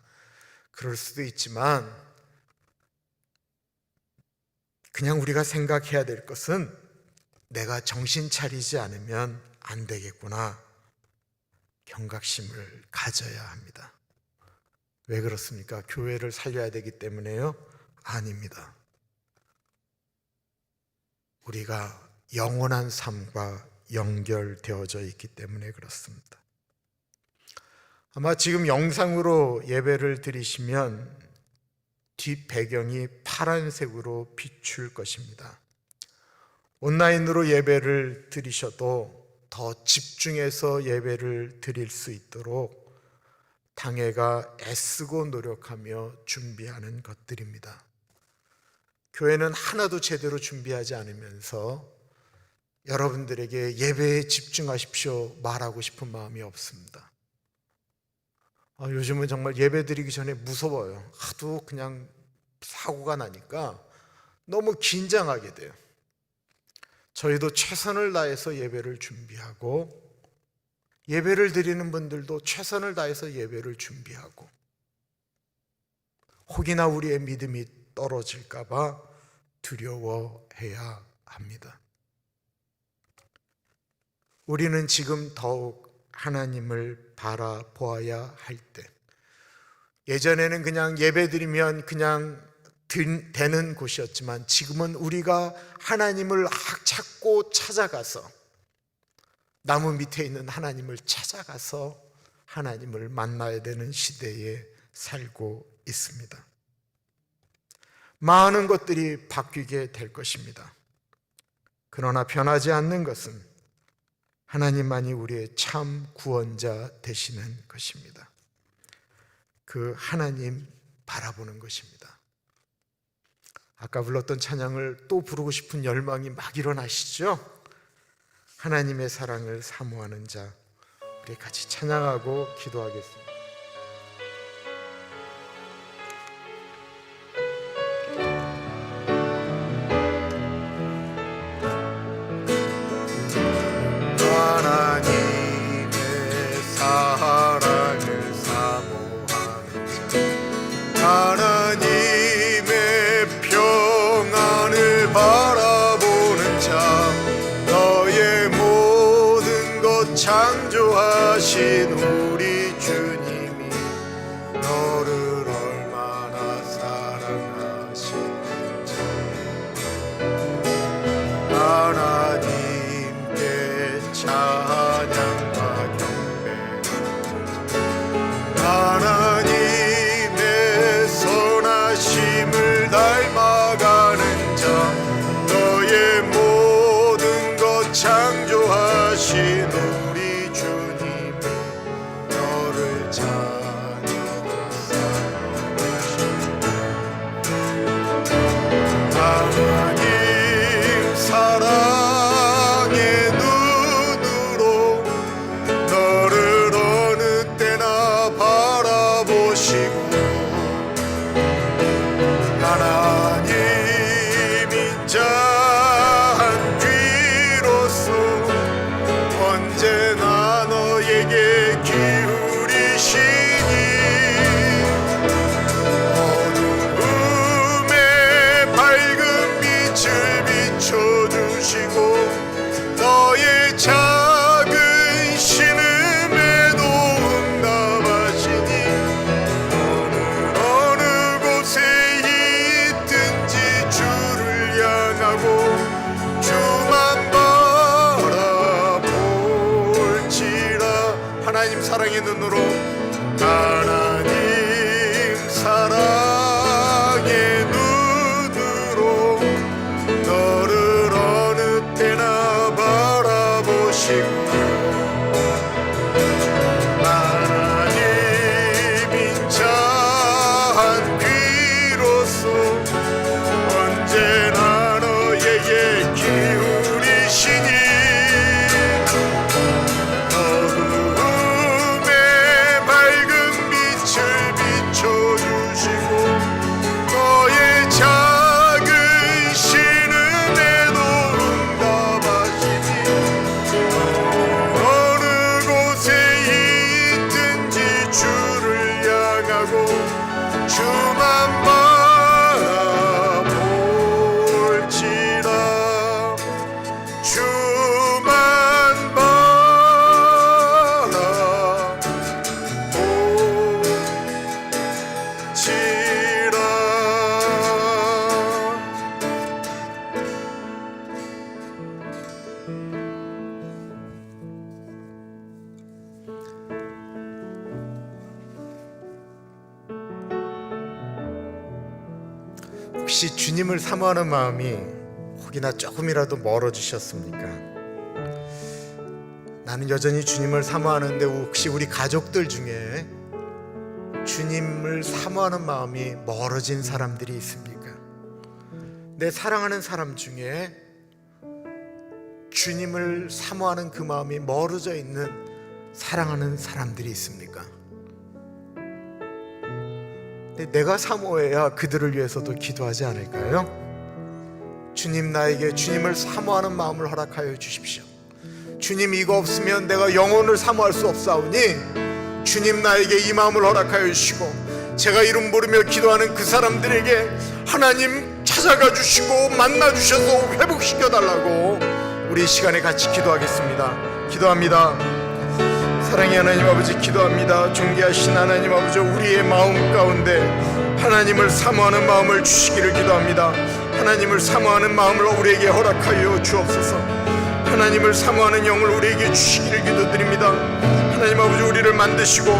그럴 수도 있지만 그냥 우리가 생각해야 될 것은 내가 정신 차리지 않으면 안 되겠구나, 경각심을 가져야 합니다. 왜 그렇습니까? 교회를 살려야 되기 때문에요? 아닙니다. 우리가 영원한 삶과 연결되어져 있기 때문에 그렇습니다. 아마 지금 영상으로 예배를 드리시면 뒷 배경이 파란색으로 비출 것입니다. 온라인으로 예배를 드리셔도 더 집중해서 예배를 드릴 수 있도록 당회가 애쓰고 노력하며 준비하는 것들입니다. 교회는 하나도 제대로 준비하지 않으면서 여러분들에게 예배에 집중하십시오 말하고 싶은 마음이 없습니다. 요즘은 정말 예배 드리기 전에 무서워요. 하도 그냥 사고가 나니까 너무 긴장하게 돼요. 저희도 최선을 다해서 예배를 준비하고, 예배를 드리는 분들도 최선을 다해서 예배를 준비하고, 혹이나 우리의 믿음이 떨어질까 봐 두려워해야 합니다. 우리는 지금 더욱 하나님을 바라보아야 할 때, 예전에는 그냥 예배드리면 그냥 되는 곳이었지만 지금은 우리가 하나님을 찾고 찾아가서, 나무 밑에 있는 하나님을 찾아가서 하나님을 만나야 되는 시대에 살고 있습니다. 많은 것들이 바뀌게 될 것입니다. 그러나 변하지 않는 것은 하나님만이 우리의 참 구원자 되시는 것입니다. 그 하나님 바라보는 것입니다. 아까 불렀던 찬양을 또 부르고 싶은 열망이 막 일어나시죠? 하나님의 사랑을 사모하는 자, 우리 같이 찬양하고 기도하겠습니다. 하나님의 사랑을 사모하는 자, 하나님의 평안을 바라보는 자, 너의 모든 것 창조하신 우리 주님이 너를 얼마나 사랑하시는지 하나님께 찬양과 경배하는 하나님의 선하심을 닮아가는 자, 너의 모든 것 창조하신 우리 주님이 너를 찬양하시네. 하나님 사랑의 눈으로 너를 어느 때나 바라보시고, 하나님 인자한 귀로서 언제나 너에게 기울이시니, 어두움에 밝은 빛을 비춰주시고 너의 작은 신음에도 응답하시니, 어느 곳에 있든지 주를 향하고 주만 바라볼지라. 하나님 사랑의 눈으로, 하나님 사랑의 눈으로 너를 어느 때나 바라보시고, 하나님 인자한 귀로서 언제나 너에게 기울이시니, 어두움에 밝은 빛을 혹시 주님을 사모하는 마음이 혹이나 조금이라도 멀어지셨습니까? 나는 여전히 주님을 사모하는데 혹시 우리 가족들 중에 주님을 사모하는 마음이 멀어진 사람들이 있습니까? 내 사랑하는 사람 중에 주님을 사모하는 그 마음이 멀어져 있는 사랑하는 사람들이 있습니까? 근데 내가 사모해야 그들을 위해서도 기도하지 않을까요? 주님, 나에게 주님을 사모하는 마음을 허락하여 주십시오. 주님, 이거 없으면 내가 영혼을 사모할 수 없사오니 주님, 나에게 이 마음을 허락하여 주시고 제가 이름 부르며 기도하는 그 사람들에게 하나님 찾아가 주시고 만나 주셔서 회복시켜 달라고 우리 이 시간에 같이 기도하겠습니다. 기도합니다. 사랑의 하나님 아버지, 기도합니다. 존귀하신 하나님 아버지, 우리의 마음 가운데 하나님을 사모하는 마음을 주시기를 기도합니다. 하나님을 사모하는 마음을 우리에게 허락하여 주옵소서. 하나님을 사모하는 영을 우리에게 주시기를 기도드립니다. 하나님 아버지, 우리를 만드시고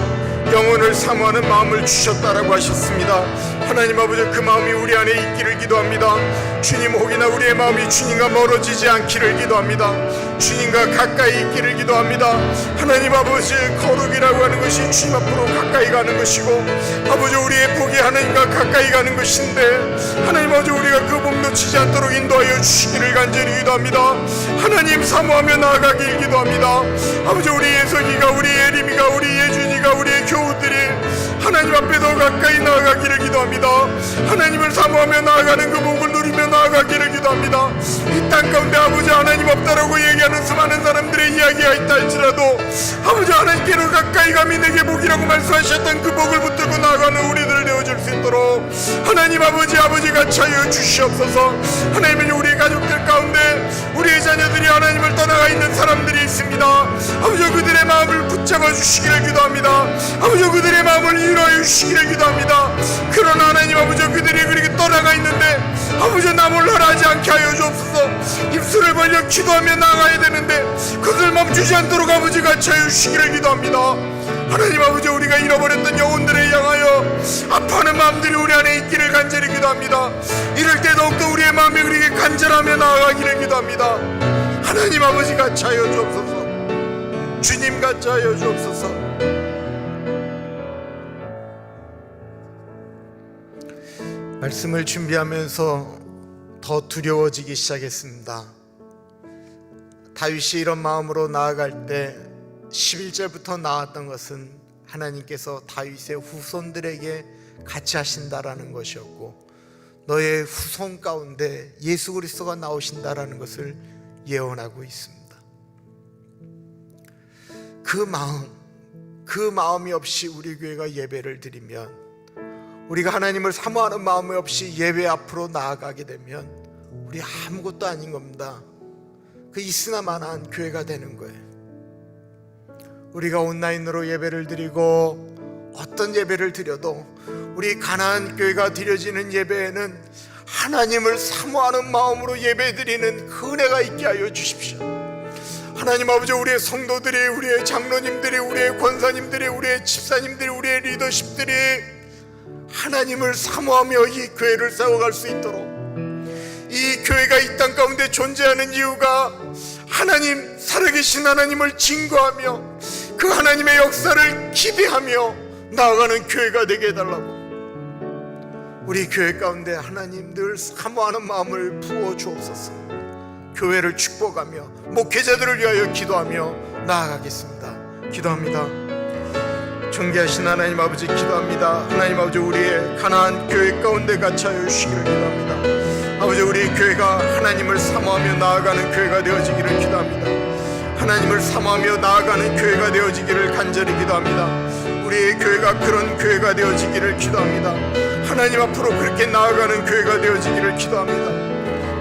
영혼을 사모하는 마음을 주셨다라고 하셨습니다. 하나님 아버지, 그 마음이 우리 안에 있기를 기도합니다. 주님, 혹이나 우리의 마음이 주님과 멀어지지 않기를 기도합니다. 주님과 가까이 있기를 기도합니다. 하나님 아버지, 거룩이라고 하는 것이 주님 앞으로 가까이 가는 것이고 아버지, 우리의 복이 하나님과 가까이 가는 것인데 하나님 아버지, 우리가 그 복 놓치지 않도록 인도하여 주시기를 간절히 기도합니다. 하나님 사모하며 나아가길 기도합니다. 아버지, 우리 예석이가, 우리 예림이가, 우리 예준이가, 우리의 교우들이 하나님 앞에 더 가까이 나아가기를 기도합니다. 하나님을 사모하며 나아가는 그 복을 누리며 나아가기를 기도합니다. 이 땅 가운데 아버지, 하나님 없다라고 얘기하는 수많은 사람들의 이야기가 있다 할지라도 아버지, 하나님께로 가까이 감이 내게 복이라고 말씀하셨던 그 복을 붙들고 나아가는 우리들 되어줄 수 있도록 하나님 아버지, 같이 하여 주시옵소서. 하나님은 우리 가족들 가운데 우리의 자녀들이 하나님을 떠나가 있는 사람들이 있습니다. 아버지, 그들의 마음을 붙잡아 주시기를 기도합니다. 아버지, 그들의 마음을 이루어 주시기를 기도합니다. 그러나 하나님 아버지, 그들이 그렇게 떠나가 있는데 아버지, 나 몰라라 하지 않게 하여 주옵소서. 입술을 벌려 기도하며 나아가야 되는데 그것을 멈추지 않도록 아버지 같이 하여 주시기를 기도합니다. 하나님 아버지, 우리가 잃어버렸던 영혼들을 향하여 아파하는 마음들이 우리 안에 있기를 간절히 기도합니다. 이럴 때 더욱더 우리의 마음이 그렇게 간절하며 나아가기를 기도합니다. 하나님 아버지 같이 하여 주옵소서. 주님 같이 하여 주옵소서. 말씀을 준비하면서 더 두려워지기 시작했습니다. 다윗이 이런 마음으로 나아갈 때 11절부터 나왔던 것은 하나님께서 다윗의 후손들에게 같이 하신다라는 것이었고 너의 후손 가운데 예수 그리스도가 나오신다라는 것을 예언하고 있습니다. 그 마음이 없이 우리 교회가 예배를 드리면, 우리가 하나님을 사모하는 마음이 없이 예배 앞으로 나아가게 되면 우리 아무것도 아닌 겁니다. 그 있으나마나한 교회가 되는 거예요. 우리가 온라인으로 예배를 드리고 어떤 예배를 드려도 우리 가나안 교회가 드려지는 예배에는 하나님을 사모하는 마음으로 예배 드리는 그 은혜가 있게 하여 주십시오. 하나님 아버지, 우리의 성도들이, 우리의 장로님들이, 우리의 권사님들이, 우리의 집사님들이, 우리의 리더십들이 하나님을 사모하며 이 교회를 세워갈 수 있도록, 이 교회가 이 땅 가운데 존재하는 이유가 하나님, 살아계신 하나님을 증거하며 그 하나님의 역사를 기대하며 나아가는 교회가 되게 해달라고, 우리 교회 가운데 하나님 늘 사모하는 마음을 부어 주옵소서. 교회를 축복하며 목회자들을 위하여 기도하며 나아가겠습니다. 기도합니다. 존귀하신 하나님 아버지, 기도합니다. 하나님 아버지, 우리의 가나안 교회 가운데 같이 하여 주시기를 기도합니다. 아버지, 우리 교회가 하나님을 사모하며 나아가는 교회가 되어지기를 기도합니다. 하나님을 사모하며 나아가는 교회가 되어지기를 간절히 기도합니다. 우리의 교회가 그런 교회가 되어지기를 기도합니다. 하나님 앞으로 그렇게 나아가는 교회가 되어지기를 기도합니다.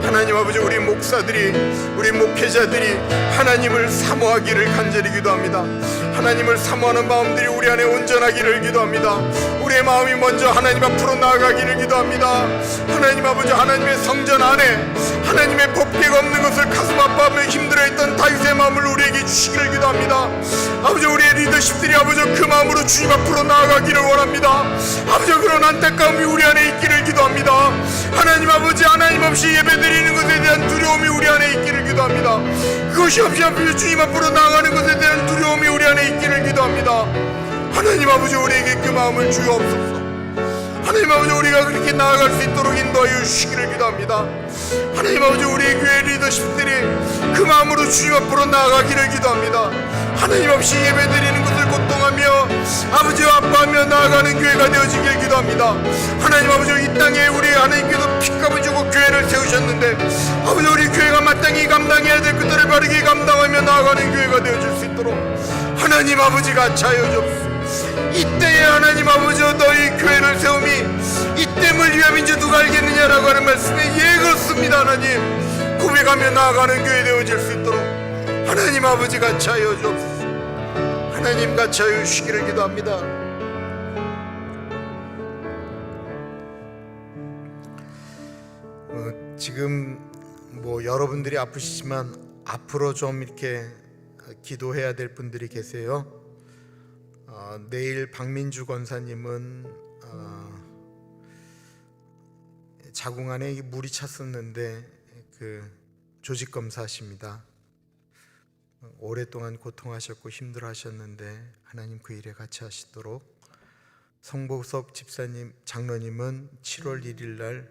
하나님 아버지, 우리 목사들이, 우리 목회자들이 하나님을 사모하기를 간절히 기도합니다. 하나님을 사모하는 마음들이 우리 안에 온전하기를 기도합니다. 우리의 마음이 먼저 하나님 앞으로 나아가기를 기도합니다. 하나님 아버지, 하나님의 성전 안에 하나님의 법궤가 없는 것을 가슴 아파하며 힘들어했던 다윗의 마음을 우리에게 주시기를 기도합니다. 아버지 우리의 리더십들이 아버지 그 마음으로 주님 앞으로 나아가기를 원합니다. 아버지 그런 안타까움이 우리 안에 있기를 기도합니다. 하나님 아버지 하나님 없이 예배드리는 것에 대한 두려움이 우리 안에 있기를 기도합니다. 그것이 없이 아버지 주님 앞으로 나아가는 것에 대한 두려움이 우리 안에 있기를 기도합니다. 하나님 아버지 우리에게 그 마음을 주옵소서. 하나님 아버지 우리가 그렇게 나아갈 수 있도록 인도하여 주시기를 기도합니다. 하나님 아버지 우리의 교회 리더십들이 그 마음으로 주님 앞으로 나아가기를 기도합니다. 하나님 없이 예배드리는 것을 고통하며 아버지와 아빠하며 나아가는 교회가 되어지길 기도합니다. 하나님 아버지 이 땅에 우리 하나님께서 피값을 주고 교회를 세우셨는데 아버지 우리 교회가 마땅히 감당해야 될 것들을 바르게 감당하며 나아가는 교회가 되어질 수 있도록 하나님 아버지가 차여 주옵소서. 이때에 하나님 아버지 너희 교회를 세움이 이 땜을 위함인지 누가 알겠느냐라고 하는 말씀에 예 그렇습니다. 하나님 고백하며 나아가는 교회 되어질 수 있도록 하나님 아버지가 차여 주옵소서. 하나님 같이 하여 주시기를 기도합니다. 지금 여러분들이 아프시지만 앞으로 좀 이렇게 기도해야 될 분들이 계세요. 내일 박민주 권사님은 자궁 안에 물이 찼었는데 조직 검사하십니다. 오랫동안 고통하셨고 힘들어하셨는데 하나님 그 일에 같이 하시도록, 성보석 집사님 장로님은 7월 1일 날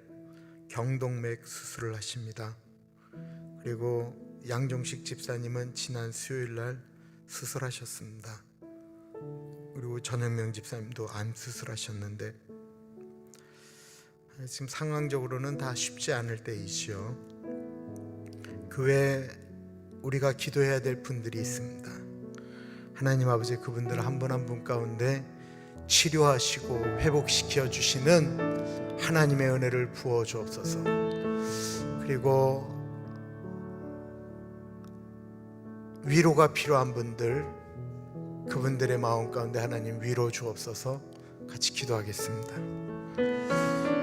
경동맥 수술을 하십니다. 그리고 양종식 집사님은 지난 수요일 날 수술하셨습니다. 그리고 전현명 집사님도 암 수술하셨는데 지금 상황적으로는 다 쉽지 않을 때이지요. 그 외에 우리가 기도해야 될 분들이 있습니다. 하나님 아버지 그분들 한 분 한 분 가운데 치료하시고 회복시켜 주시는 하나님의 은혜를 부어 주옵소서. 그리고 위로가 필요한 분들, 그분들의 마음 가운데 하나님 위로 주옵소서. 같이 기도하겠습니다.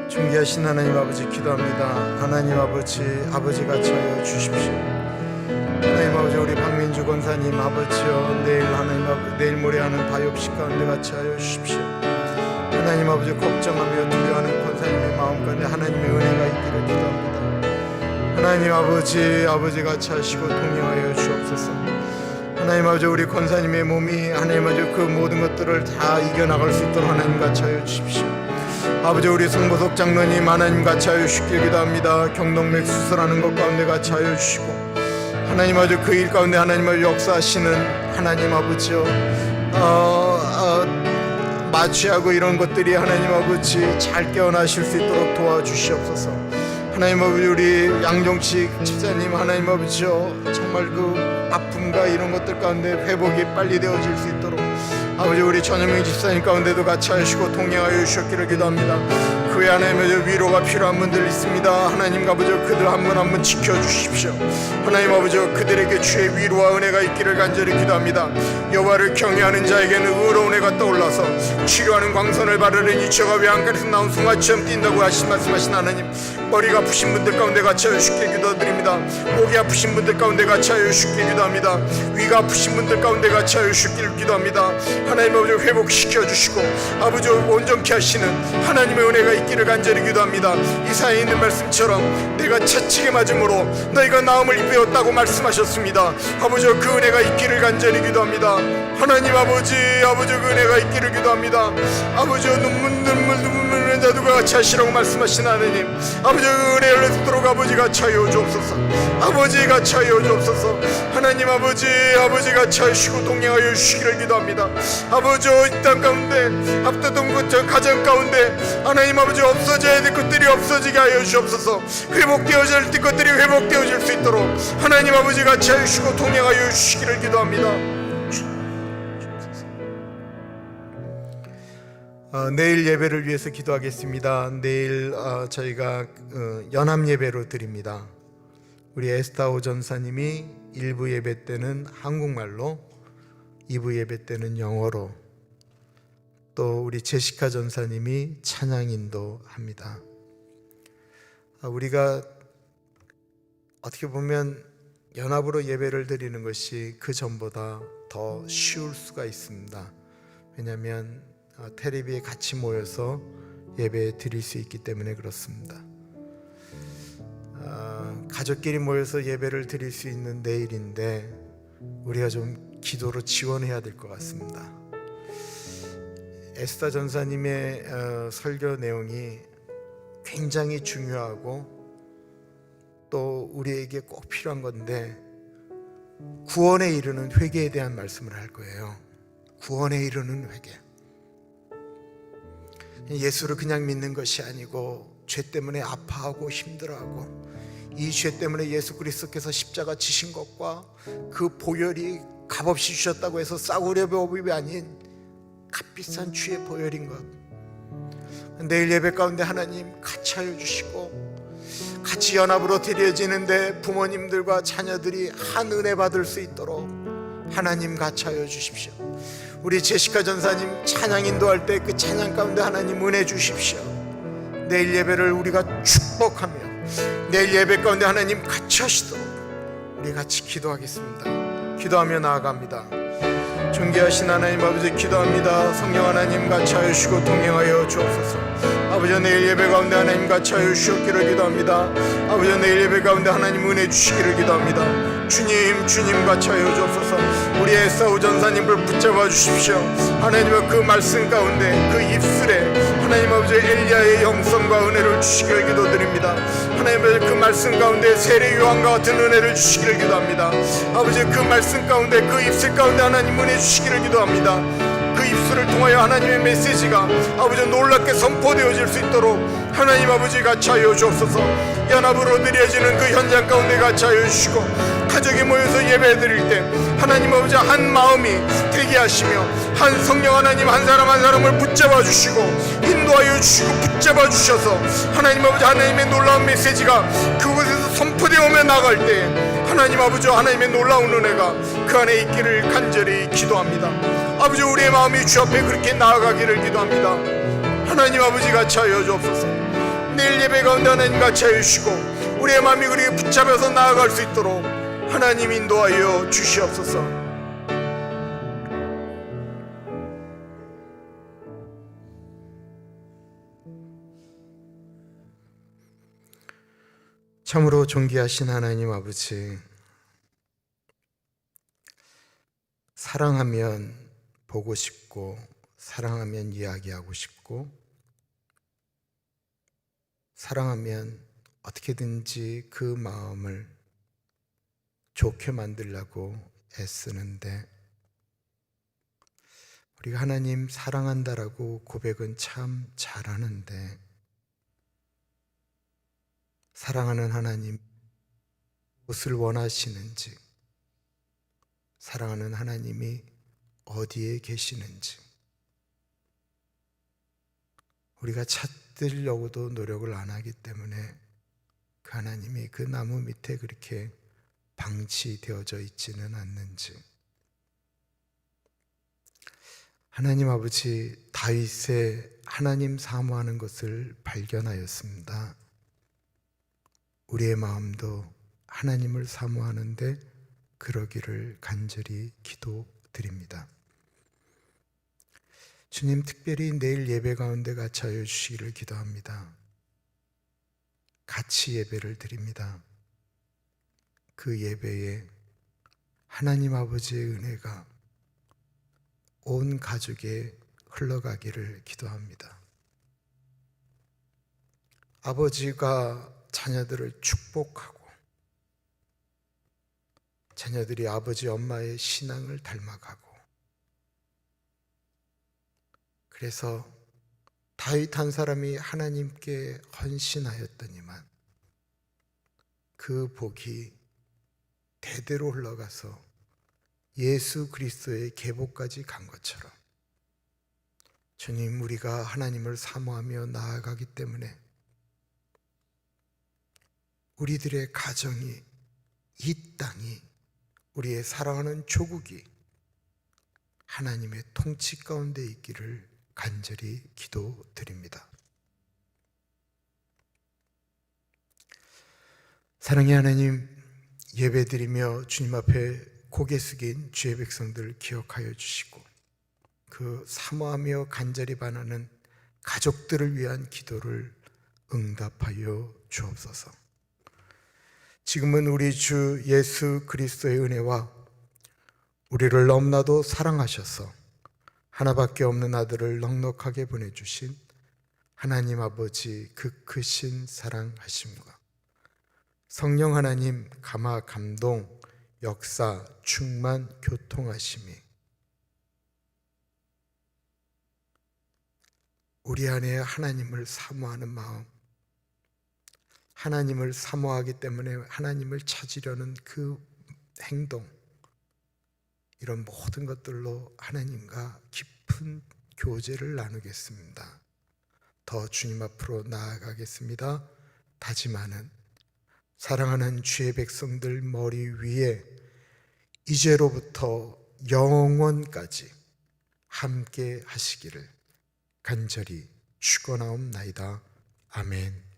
존귀하신 하나님 아버지 기도합니다. 하나님 아버지가 차여 주십시오. 하나님 아버지 우리 박민주 권사님 아버지여 내일 모레 하는 바이옵시 가운데 같이 하여 주십시오. 하나님 아버지 걱정하며 두려워하는 권사님의 마음 가운데 하나님의 은혜가 있기를 기도합니다. 하나님 아버지 같이 하시고 동행하여 주옵소서. 하나님 아버지 우리 권사님의 몸이 하나님 아버지 그 모든 것들을 다 이겨나갈 수 있도록 하나님 같이 하여 주십시오. 아버지 우리 성보석 장로님 하나님 같이 하여 주시길 기도합니다. 경동맥 수술하는 것 가운데 같이 하여 주시고 하나님 아버지 그 일 가운데 하나님 아버지 역사하시는 하나님 아버지요 마취하고 이런 것들이 하나님 아버지 잘 깨어나실 수 있도록 도와주시옵소서. 하나님 아버지 우리 양종식 집사님 하나님 아버지요 정말 그 아픔과 이런 것들 가운데 회복이 빨리 되어질 수 있도록 아버지 우리 전현명 집사님 가운데도 같이 하시고 동행하여 주셨기를 기도합니다. 그 외에 하나님 위로가 필요한 분들 있습니다. 하나님 아버지 그들 한 분 한 분 지켜주십시오. 하나님 아버지 그들에게 주의 위로와 은혜가 있기를 간절히 기도합니다. 여호와를 경외하는 자에게는 의로운 해가 떠올라서 치료하는 광선을 바르는 이처가 외양간에서 나온 송아지처럼 뛴다고 말씀하신 하나님, 머리가 아프신 분들 가운데 같이 하여 주시길 기도드립니다. 목이 아프신 분들 가운데 같이 하여 주시길 기도합니다. 위가 아프신 분들 가운데 같이 하여 주시길 기도합니다. 하나님 아버지 회복시켜 주시고 아버지 온전케 하시는 하나님의 은혜가 있기를 간절히 기도합니다. 이사에 있는 말씀처럼 내가 채찍에 맞음으로 너희가 나음을 입었다고 말씀하셨습니다. 아버지 그 은혜가 있기를 간절히 기도합니다. 하나님 아버지 그 은혜가 있기를 기도합니다. 아버지 눈물 흘리는 자들과 같이 하시라고 말씀하신 하나님, 아버지 그 은혜를 얻도록 아버지가 차여 주옵소서. 아버지가 차여 주옵소서. 하나님 아버지가 차이시고 동행하여 주시기를 기도합니다. 아버지 이 땅 가운데 앞두던 것 가정 가운데 하나님 아버지 없어져야 될 것들이 없어지게 하여 주옵소서. 회복되어질 것들이 회복되어질 수 있도록 하나님 아버지가 차이시고 동행하여 주시기를 기도합니다. 내일 예배를 위해서 기도하겠습니다. 내일 저희가 연합 예배로 드립니다. 우리 에스타오 전사님이 1부 예배 때는 한국말로, 2부 예배 때는 영어로, 또 우리 제시카 전사님이 찬양 인도합니다. 우리가 어떻게 보면 연합으로 예배를 드리는 것이 그 전보다 더 쉬울 수가 있습니다. 왜냐하면 텔레비에 같이 모여서 예배 드릴 수 있기 때문에 그렇습니다. 가족끼리 모여서 예배를 드릴 수 있는 내일인데 우리가 좀 기도로 지원해야 될 것 같습니다. 에스더 전사님의 설교 내용이 굉장히 중요하고 또 우리에게 꼭 필요한 건데, 구원에 이르는 회개에 대한 말씀을 할 거예요. 구원에 이르는 회개. 예수를 그냥 믿는 것이 아니고 죄 때문에 아파하고 힘들어하고, 이 죄 때문에 예수 그리스도께서 십자가 지신 것과 그 보혈이 값없이 주셨다고 해서 싸구려 보급이 아닌 값비싼 주의 보혈인 것, 내일 예배 가운데 하나님 같이 하여 주시고, 같이 연합으로 드려지는데 부모님들과 자녀들이 한 은혜 받을 수 있도록 하나님 같이 하여 주십시오. 우리 제시카 전사님 찬양 인도할 때 그 찬양 가운데 하나님 은혜 주십시오. 내일 예배를 우리가 축복하며 내일 예배 가운데 하나님 같이 하시도록 우리 같이 기도하겠습니다. 기도하며 나아갑니다. 존귀하신 하나님 아버지, 기도합니다. 성령 하나님 같이 하여 주시고 동행하여 주옵소서. 아버지, 내일 예배 가운데 하나님 같이 하여 주시기를 기도합니다. 아버지, 내일 예배 가운데 하나님 은혜 주시기를 기도합니다. 주님 같이 하여 주옵소서. 우리 에사우 전사님을 붙잡아 주십시오. 하나님의 그 말씀 가운데 그 입술에 하나님 아버지 엘리야의 영성과 은혜를 주시기를 기도드립니다. 하나님의 그 말씀 가운데 세례 요한과 같은 은혜를 주시기를 기도합니다. 아버지, 그 말씀 가운데 그 입술 가운데 하나님 은혜 주시기를 기도합니다. 그 입술을 통하여 하나님의 메시지가 아버지 놀랍게 선포되어질 수 있도록 하나님 아버지 같이 하여 주옵소서. 연합으로 드려지는 그 현장 가운데 같이 하여 주시고, 가족이 모여서 예배 드릴 때 하나님 아버지 한 마음이 되게 하시며, 한 성령 하나님 한 사람 한 사람을 붙잡아 주시고 인도하여 주시고 붙잡아 주셔서 하나님 아버지 하나님의 놀라운 메시지가 그곳에서 선포되어 나갈 때 하나님 아버지 하나님의 놀라운 은혜가 그 안에 있기를 간절히 기도합니다. 아버지, 우리의 마음이 주 앞에 그렇게 나아가기를 기도합니다. 하나님 아버지 같이 하여 주옵소서. 내일 예배 가운데 하나님 같이 하여 주시고 우리의 마음이 그렇게 붙잡아서 나아갈 수 있도록 하나님 인도하여 주시옵소서. 참으로 존귀하신 하나님 아버지, 사랑하면 보고 싶고 사랑하면 이야기하고 싶고 사랑하면 어떻게든지 그 마음을 좋게 만들려고 애쓰는데, 우리가 하나님 사랑한다라고 고백은 참 잘하는데, 사랑하는 하나님 무엇을 원하시는지, 사랑하는 하나님이 어디에 계시는지 우리가 찾으려고도 노력을 안 하기 때문에 그 하나님이 그 나무 밑에 그렇게 방치되어져 있지는 않는지. 하나님 아버지, 다윗의 하나님 사모하는 것을 발견하였습니다. 우리의 마음도 하나님을 사모하는데 그러기를 간절히 기도드립니다. 주님, 특별히 내일 예배 가운데 같이 하여 주시기를 기도합니다. 같이 예배를 드립니다. 그 예배에 하나님 아버지의 은혜가 온 가족에 흘러가기를 기도합니다. 아버지가 자녀들을 축복하고 자녀들이 아버지 엄마의 신앙을 닮아가고, 그래서 다윗 한 사람이 하나님께 헌신하였더니만 그 복이 대대로 흘러가서 예수 그리스도의 계보까지 간 것처럼, 주님, 우리가 하나님을 사모하며 나아가기 때문에 우리들의 가정이, 이 땅이, 우리의 사랑하는 조국이 하나님의 통치 가운데 있기를 간절히 기도드립니다. 사랑의 하나님, 예배드리며 주님 앞에 고개 숙인 주의 백성들 기억하여 주시고, 그 사모하며 간절히 바라는 가족들을 위한 기도를 응답하여 주옵소서. 지금은 우리 주 예수 그리스도의 은혜와 우리를 너무나도 사랑하셔서 하나밖에 없는 아들을 넉넉하게 보내주신 하나님 아버지 그 크신 사랑하심과 성령 하나님 감화 감동 역사 충만 교통하심이 우리 안에 하나님을 사모하는 마음, 하나님을 사모하기 때문에 하나님을 찾으려는 그 행동, 이런 모든 것들로 하나님과 깊은 교제를 나누겠습니다. 더 주님 앞으로 나아가겠습니다. 다짐하는 사랑하는 주의 백성들 머리 위에 이제로부터 영원까지 함께 하시기를 간절히 축원하옵나이다. 아멘.